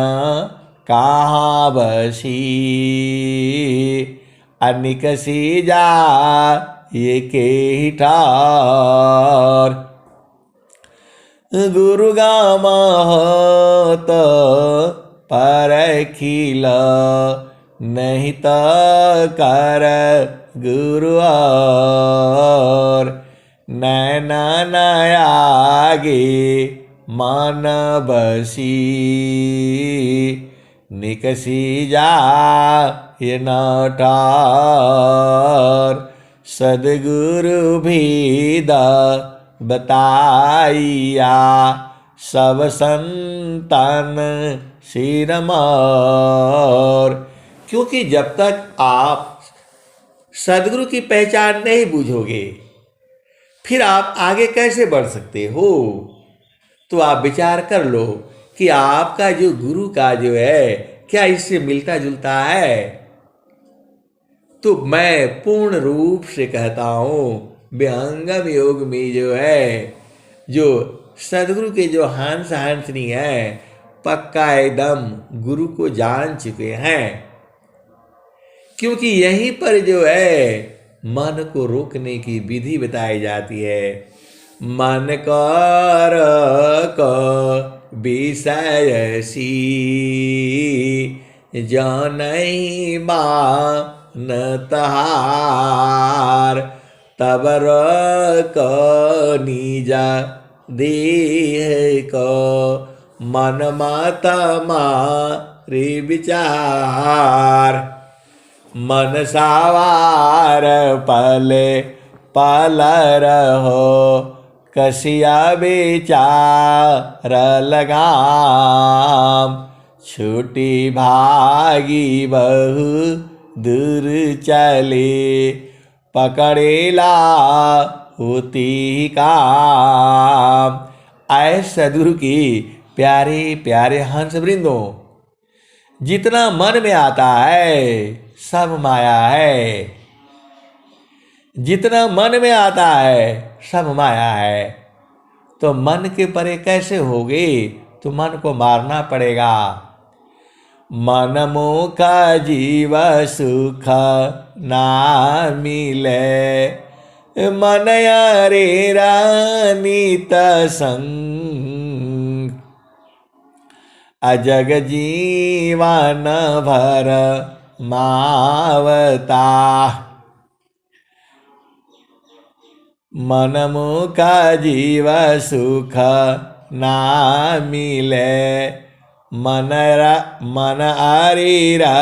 कहाँ बसी अनिक सी जा ये के ही ठार गुरु गामा तो परखिल नहीं तो कर गुरु और नैना नयागे मन बसी निकसी जा ये न ठार सदगुरु भीद बताइया सब संतान शिरमार। क्योंकि जब तक आप सदगुरु की पहचान नहीं बूझोगे, फिर आप आगे कैसे बढ़ सकते हो? तो आप विचार कर लो कि आपका जो गुरु का जो है क्या इससे मिलता जुलता है? तो मैं पूर्ण रूप से कहता हूँ, विहंगम योग में जो है जो सदगुरु के जो हंस हंसनी है, पक्का एकदम गुरु को जान चुके हैं। क्योंकि यहीं पर जो है मन को रोकने की विधि बताई जाती है। मन कर विषय सी जानई मान तहार तबर निजा देह को मन माता मारी विचार मन सावार पले पल रहो कसिया बेचार लगाम छूटी भागी बहु दूर चले पकड़ेला होती काम। आए सदगुरु की प्यारे प्यारे हंस वृंदों, जितना मन में आता है सब माया है। जितना मन में आता है सब माया है। तो मन के परे कैसे होगे? तो मन को मारना पड़ेगा। मन मुखा जीव सुख ना मिले मन यारे रानीत संग अजग जीवन भर मावता मन मुखा जीव सुख ना मिले मन आरीरा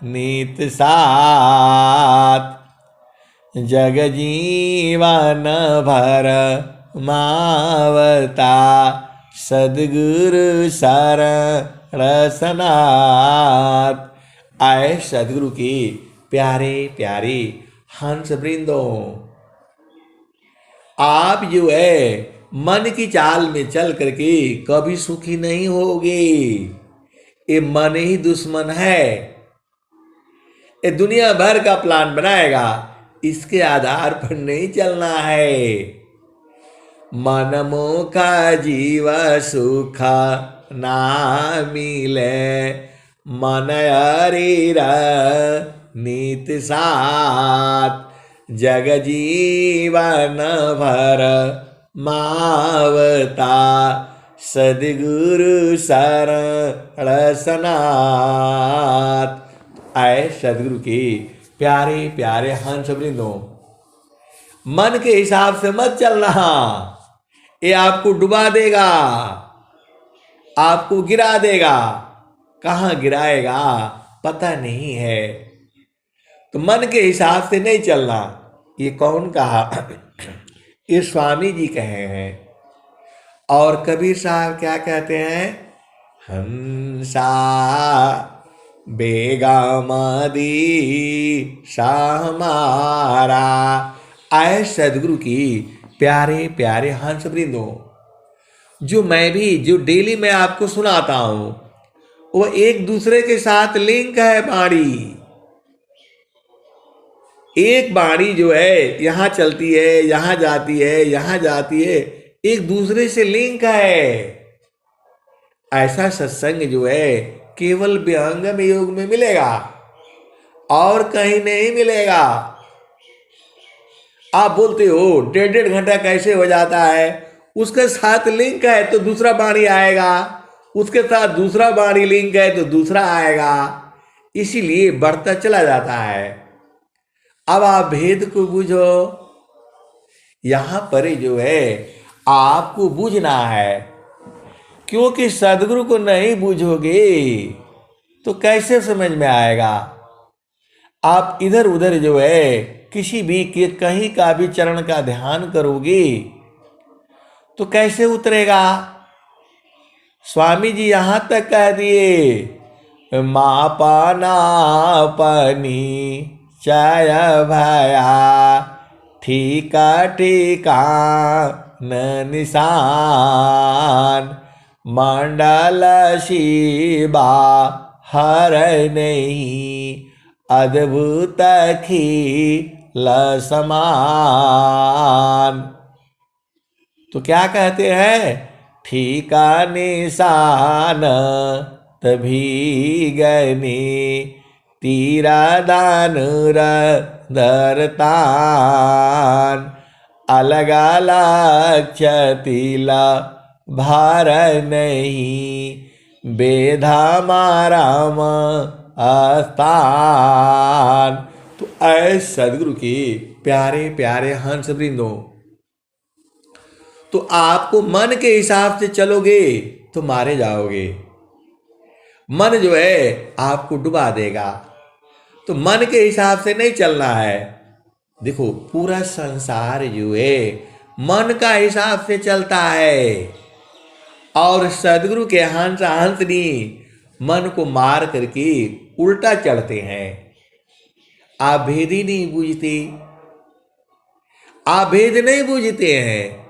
नित साथ जग जीवन भर मावता सदगुरु शरण सनाथ। आए सदगुरु की प्यारे प्यारे हंस वृंदों, आप जो है मन की चाल में चल करके कभी सुखी नहीं होगे। ये मन ही दुश्मन है। ये दुनिया भर का प्लान बनाएगा, इसके आधार पर नहीं चलना है। मन मुखा जीव सुख ना मिले, मन हरीर नित साथ। जग जीवन भर मावता, सदगुरु शरण सनाथ। आए सदगुरु की प्यारे प्यारे हंस वृंदों, मन के हिसाब से मत चलना, ये आपको डुबा देगा, आपको गिरा देगा। कहाँ गिराएगा पता नहीं है। तो मन के हिसाब से नहीं चलना। ये कौन कहा? ये स्वामी जी कहे हैं। और कबीर साहब क्या कहते हैं? हंसा बेगामदी हमारा। आए सदगुरु की प्यारे प्यारे हंस वृंदों, जो मैं भी जो डेली मैं आपको सुनाता हूं, वो एक दूसरे के साथ लिंक है। बाणी एक बाणी जो है यहां चलती है, यहां जाती है, यहां जाती है, एक दूसरे से लिंक है। ऐसा सत्संग जो है केवल विहंगम योग में मिलेगा और कहीं नहीं मिलेगा। आप बोलते हो 1.5 घंटा कैसे हो जाता है? उसके साथ लिंक है तो दूसरा बाणी आएगा, उसके साथ दूसरा बाणी लिंक है तो दूसरा आएगा, इसीलिए बढ़ता चला जाता है। अब आप भेद को बूझो। यहां पर जो है आपको बूझना है, क्योंकि सदगुरु को नहीं बूझोगे तो कैसे समझ में आएगा। आप इधर उधर जो है किसी भी के कहीं का भी चरण का ध्यान करोगे तो कैसे उतरेगा। स्वामी जी यहां तक कह दिए, मापना पनी चय भया, ठीका ठीका न निशान। मंडल शिवा हर नहीं, अद्भुत खील समान। तो क्या कहते हैं? ठीका निशान तभी गनी, तीरा दानुर धरतान। अलग अलग क्षतिला भार नहीं, बेधा माराम आस्थान। तो ऐ सदगुरु की प्यारे प्यारे हंस वृंदों, तो आपको मन के हिसाब से चलोगे तो मारे जाओगे। मन जो है आपको डुबा देगा। तो मन के हिसाब से नहीं चलना है। देखो पूरा संसार जो है मन का हिसाब से चलता है, और सदगुरु के हंस हंसनी मन को मार करके उल्टा चढ़ते हैं। आप भेद ही नहीं बूझते, आप भेद नहीं बूझते हैं।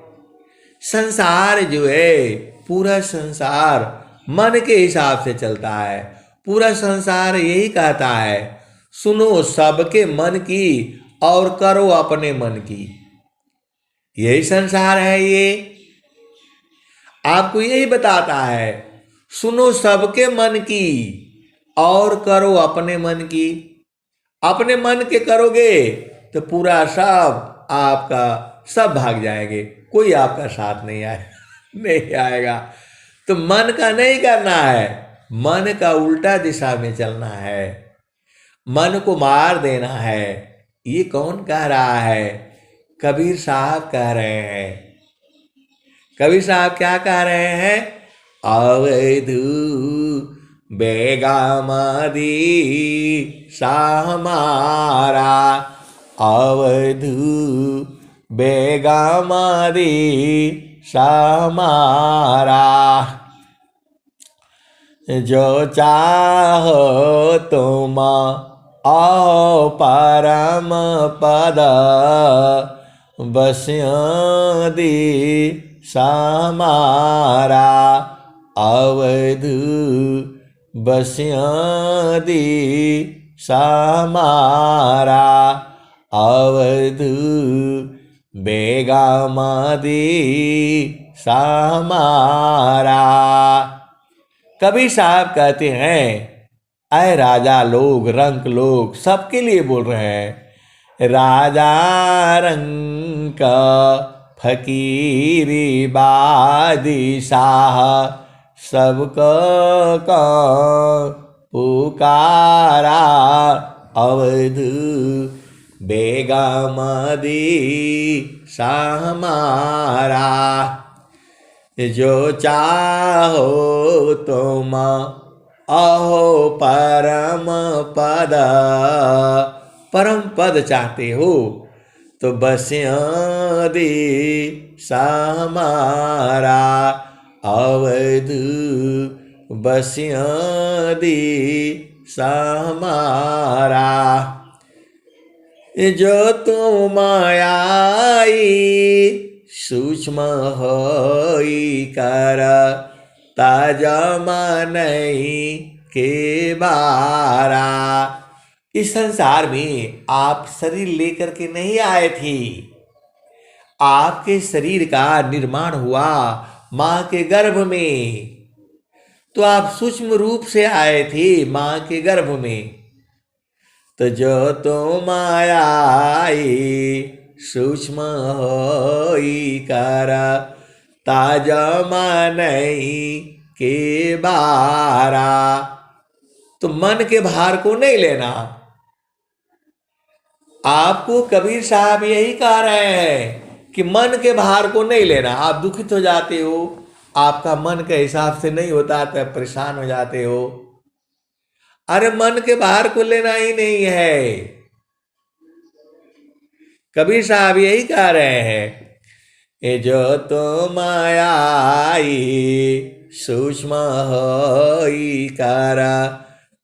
संसार जो है पूरा संसार मन के हिसाब से चलता है। पूरा संसार यही कहता है, सुनो सबके मन की और करो अपने मन की। यही संसार है। ये आपको यही बताता है, सुनो सबके मन की और करो अपने मन की। अपने मन के करोगे तो पूरा सब आपका सब भाग जाएंगे, कोई आपका साथ नहीं नहीं आएगा। तो मन का नहीं करना है, मन का उल्टा दिशा में चलना है, मन को मार देना है। ये कौन कह रहा है? कबीर साहब कह रहे हैं। कबीर साहब क्या कह रहे हैं? अवधू बेगामदी हमारा, अवधू बेगामदी समारा। जो चाहो तुम आओ परम पद, बस्यादि समारा। अवधू बस्यादि समारा। अवधू बेगामदी समारा। कबीर साहब कहते हैं, अय राजा लोग, रंक लोग, सबके लिए बोल रहे हैं। राजा रंक फकीरी बादशाह, सबको को पुकारा। अवध बेगमदी समारा। जो चाहो तुम अहो परम पद, परम पद चाहते हो तो बस्यादि समारा। अवध बस्यादि समारा। जो तुम आई सूक्ष्म होई कर, ताजा नहीं के बारा। इस संसार में आप शरीर लेकर के नहीं आए थे। आपके शरीर का निर्माण हुआ मां के गर्भ में, तो आप सूक्ष्म रूप से आए थे मां के गर्भ में। तो जो तुम आई सूक्ष्म होई कर, ताजा नहीं के बारा। तो मन के भार को नहीं लेना। आपको कबीर साहब यही कह रहे हैं कि मन के भार को नहीं लेना। आप दुखित हो जाते हो, आपका मन के हिसाब से नहीं होता तो परेशान हो जाते हो। अरे मन के भार को लेना ही नहीं है। कबीर साहब यही कह रहे हैं, ये जो तुम आई सूक्ष्म होई कर,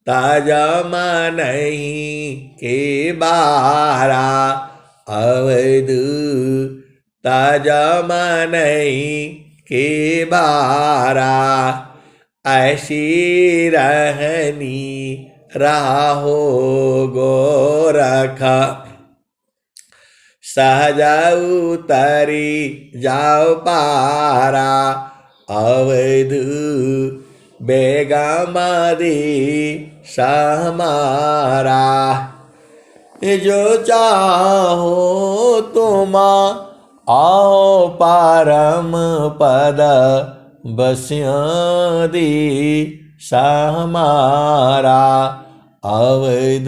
ताजा नहीं के बारा। अवध ताजा नहीं के बारा। ऐसी रहनी राहो गोरख, सहजा उतरी जाओ पारा। अवध बेगमदी समारा। जो चाहो तुम आओ परम पद, बस्यादि समारा। अवध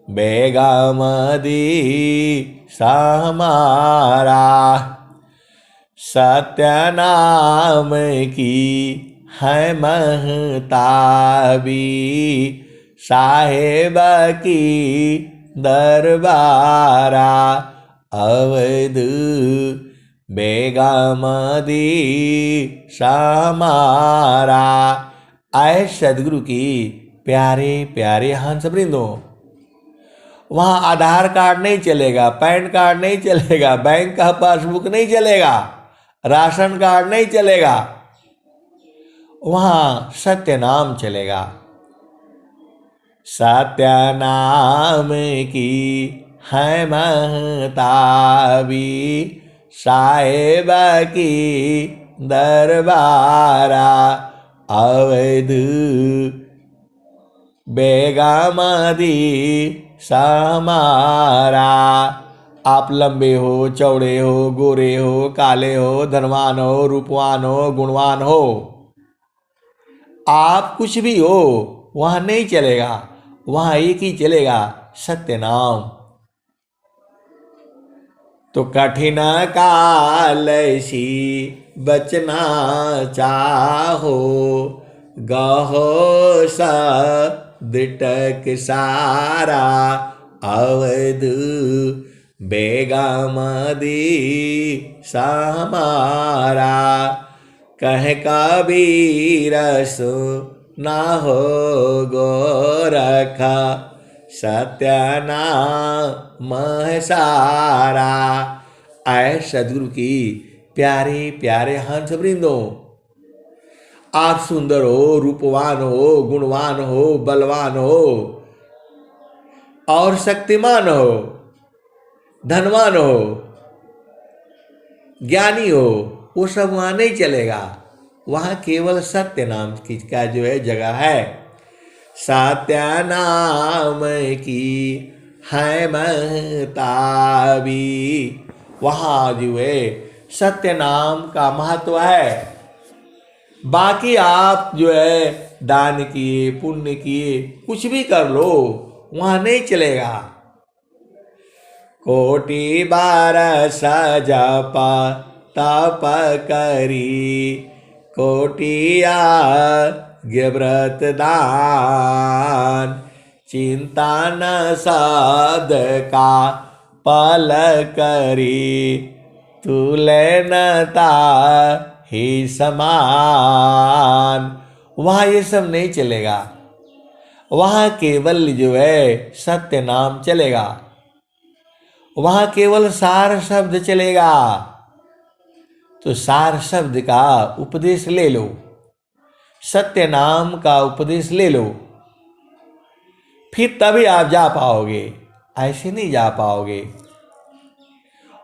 बेगमदी समारा। सत्य नाम की है महताबी, साहेब की दरबारा। अवध बेगमदी समारा। आए सदगुरु की प्यारे प्यारे हंस वृंदों, वहाँ आधार कार्ड नहीं चलेगा, पैन कार्ड नहीं चलेगा, बैंक का पासबुक नहीं चलेगा, राशन कार्ड नहीं चलेगा। वहाँ सत्य नाम चलेगा। सत्य नाम की है महताबी, साहेब की दरबारा। अवध बेगमदी समारा। आप लंबे हो, चौड़े हो, गोरे हो, काले हो, धनवान हो, रूपवान हो, गुणवान हो, आप कुछ भी हो, वहां नहीं चलेगा। वहां एक ही चलेगा, सत्य नाम। तो कठिन काल सी बचना चाहो, गहो सा दिटक सारा। अवध बेगमदी समारा, कह कबीर सो ना हो गोरखा, सत्य नाम सारा। आए सदगुरु की प्यारे प्यारे हंस वृंदों, आप सुंदर हो, रूपवान हो, गुणवान हो, बलवान हो और शक्तिमान हो, धनवान हो, ज्ञानी हो, वो सब वहां नहीं चलेगा। वहां केवल सत्य नाम की का जो है जगह है। सत्य नाम की है महताबी, वहां जो है सत्य नाम का महत्व है। बाकी आप जो है दान किए, पुण्य किए, कुछ भी कर लो, वहां नहीं चलेगा। कोटि बार जप तप करी, कोटिया व्रत दान, चिंता न शब्द का पल करी, तुलनता ही समान। वहाँ ये सब नहीं चलेगा, वहाँ केवल जो है सत्य नाम चलेगा, वहाँ केवल सार शब्द चलेगा। तो सार शब्द का उपदेश ले लो, सत्य नाम का उपदेश ले लो, फिर तभी आप जा पाओगे, ऐसे नहीं जा पाओगे।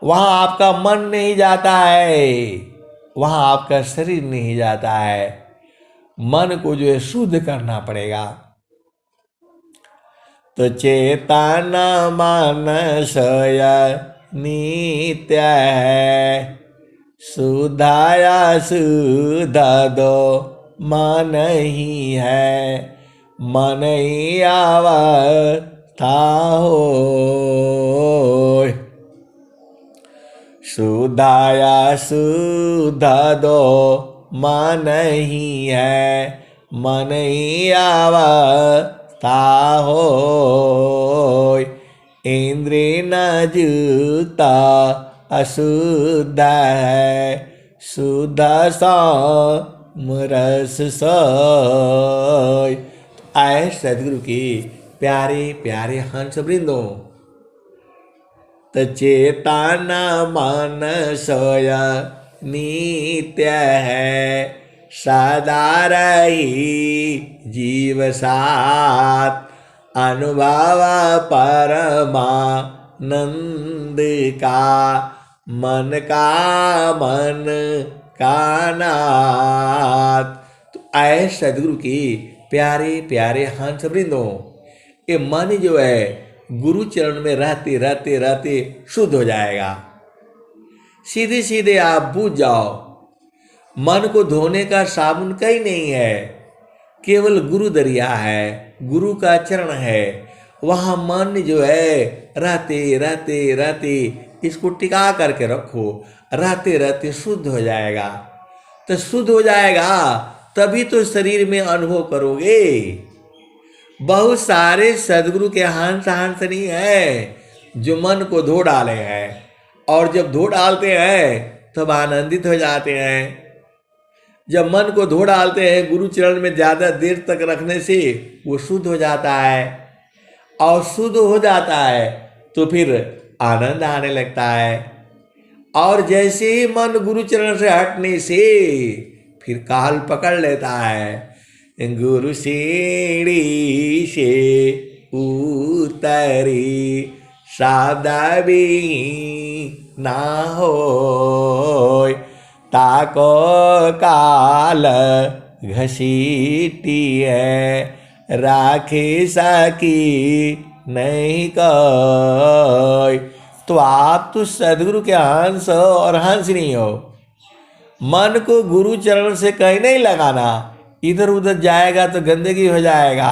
वहाँ आपका मन नहीं जाता है, वहाँ आपका शरीर नहीं जाता है, मन को जो है शुद्ध करना पड़ेगा। तो चेतन मानसय नित्य है, सुधाया शुद्ध दो मन ही है, मन ही अवस्था हो। शुद्धाया शुद्ध दो मन ही है, मन ही अवस्था हो। इंद्रिय न जुता अशुद्ध है, शुद्ध समरस सोय। आए सदगुरु की प्यारे प्यारे हंस वृंदों, तो चेतन मन सोय नित्य है, सदा रही जीव साथ, अनुभव परमानंद का, मन का मन का नाथ। तो आए सदगुरु की प्यारे प्यारे हंस वृंदों, ये मन जो है गुरु चरण में रहते रहते रहते शुद्ध हो जाएगा। सीधे सीधे आप बूझ जाओ, मन को धोने का साबुन कहीं नहीं है, केवल गुरु दरिया है, गुरु का चरण है। वहाँ मन जो है रहते रहते रहते इसको टिका करके रखो, रहते रहते शुद्ध हो जाएगा। तो शुद्ध हो जाएगा तभी तो शरीर में अनुभव करोगे। बहुत सारे सदगुरु के हंस हंसनी है जो मन को धो डाले हैं, और जब धो डालते हैं तब आनंदित हो जाते हैं। जब मन को धो डालते हैं गुरु चरण में ज़्यादा देर तक रखने से वो शुद्ध हो जाता है, और शुद्ध हो जाता है तो फिर आनंद आने लगता है। और जैसे ही मन गुरु चरण से हटने से फिर काल पकड़ लेता है। गुरु सीढ़ी से उतरी शब्द भी ना हो, ताको काल घसीटी है, राखी सकी नहीं कोई। तो आप तो सदगुरु के हंस हो और हंस नहीं हो। मन को गुरु चरण से कहीं नहीं लगाना, इधर उधर जाएगा तो गंदगी हो जाएगा।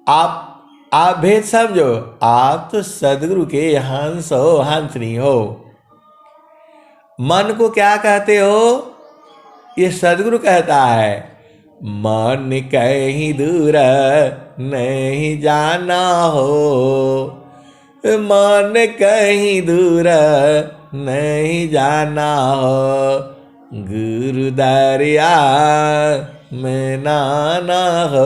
आप भेद समझो, आप तो सदगुरु के हंस हो, हंस नहीं हो। मन को क्या कहते हो? ये सदगुरु कहता है, मन कहीं दूर नहीं जाना हो, मन कहीं दूर नहीं जाना हो, गुरु दरिया में नाना हो,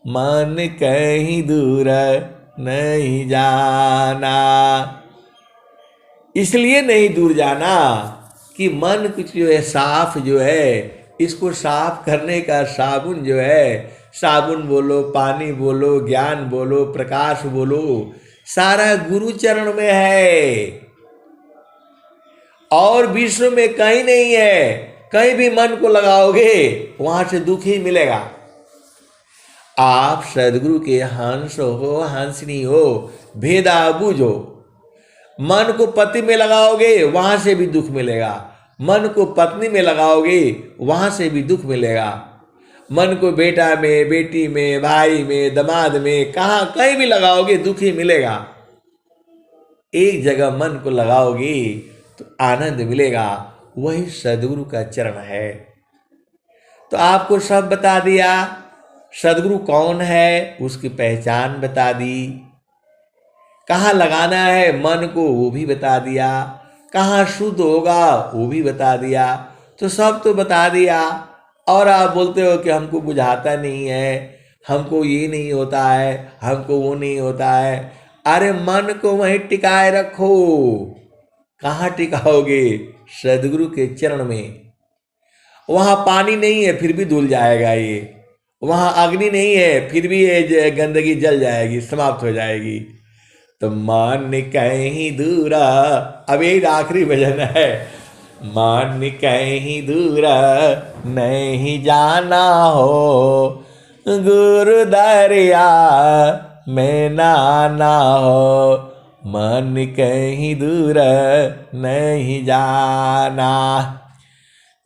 मन कहीं दूर नहीं जाना। इसलिए नहीं दूर जाना कि मन कुछ जो है साफ जो है, इसको साफ करने का साबुन जो है, साबुन बोलो, पानी बोलो, ज्ञान बोलो, प्रकाश बोलो, सारा गुरु चरण में है और विश्व में कहीं नहीं है। कहीं भी मन को लगाओगे वहां से दुख ही मिलेगा। आप सदगुरु के हंस हो, हंसनी हो, भेदा बूझो। मन को पति में लगाओगे वहां से भी दुख मिलेगा, मन को पत्नी में लगाओगे वहां से भी दुख मिलेगा, मन को बेटा में, बेटी में, भाई में, दामाद में, कहाँ कहीं भी लगाओगे दुख ही मिलेगा। एक जगह मन को लगाओगे तो आनंद मिलेगा, वही सदगुरु का चरण है। तो आपको सब बता दिया, सदगुरु कौन है उसकी पहचान बता दी, कहाँ लगाना है मन को वो भी बता दिया, कहाँ शुद्ध होगा वो भी बता दिया। तो सब तो बता दिया और आप बोलते हो कि हमको बुझाता नहीं है, हमको ये नहीं होता है, हमको वो नहीं होता है। अरे मन को वहीं टिकाए रखो। कहाँ टिकाओगे? सदगुरु के चरण में। वहाँ पानी नहीं है फिर भी धुल जाएगा ये, वहाँ अग्नि नहीं है फिर भी ये गंदगी जल जाएगी, समाप्त हो जाएगी। तो मान कहीं दूरा, अब यही आखिरी भजन है। मान कहीं दूरा नहीं जाना हो, गुरु दरिया में नाना हो, मन कहीं दूर नहीं जाना।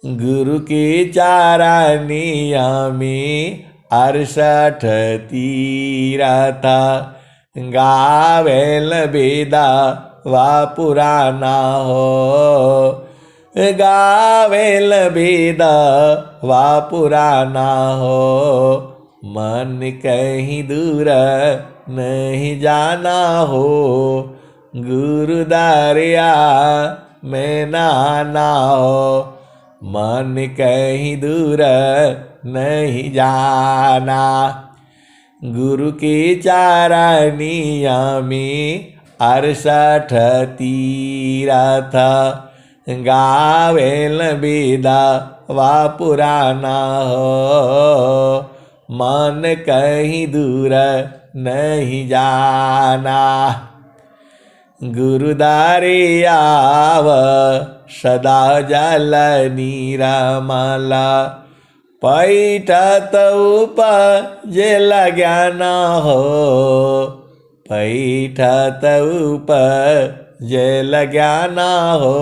गुरु के चारानिया में 68 तीरथ, गावेल बेदा वा पुराना हो, गावेल बेदा वा पुराना हो, मन कहीं दूर नहीं जाना हो, गुरु दरिया में नाना हो, मन कहीं दूर नहीं जाना। गुरु के चारानिया में 68 तीरथ, गावेल बेदा वा पुराना हो, मन कहीं दूर नहीं जाना। गुरु दरियाव सदा जल निरमला, पैठत उपजेल ज्ञान हो, पैठत उपजेल ज्ञान हो,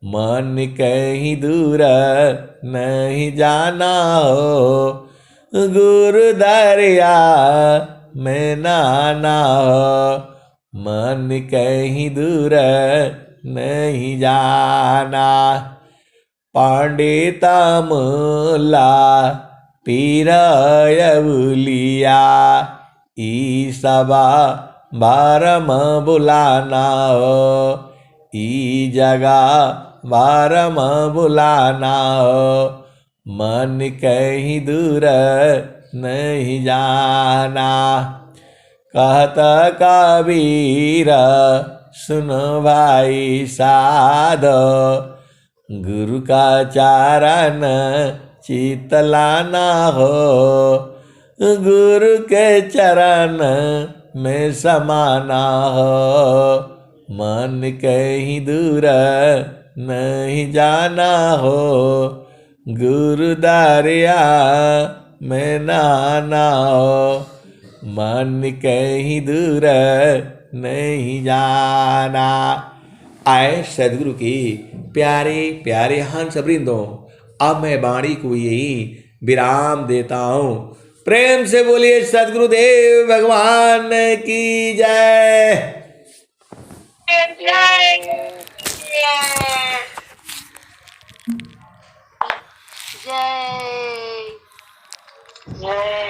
मन कहीं दूर नहीं जाना हो, गुरु दरिया में नाना हो, मन कहीं दूर नहीं जाना। पंडिता मुला पीरय उलिया, ई सबा बारम बुलाना हो, ई जगह बारम बुलाना हो, मन कहीं दूर नहीं जाना। कहत कबीर सुनो भाई साधो, गुरु का चारण चितलाना हो, गुरु के चरण में समाना हो, मन कहीं दूर नहीं जाना हो, गुरु दरिया में नाना हो, मन कहीं दूर नहीं जाना। आए सदगुरु की प्यारे प्यारे हंस वृंदों, अब मैं वाणी को यही विराम देता हूँ। प्रेम से बोलिए सदगुरुदेव भगवान की जय। जय जय।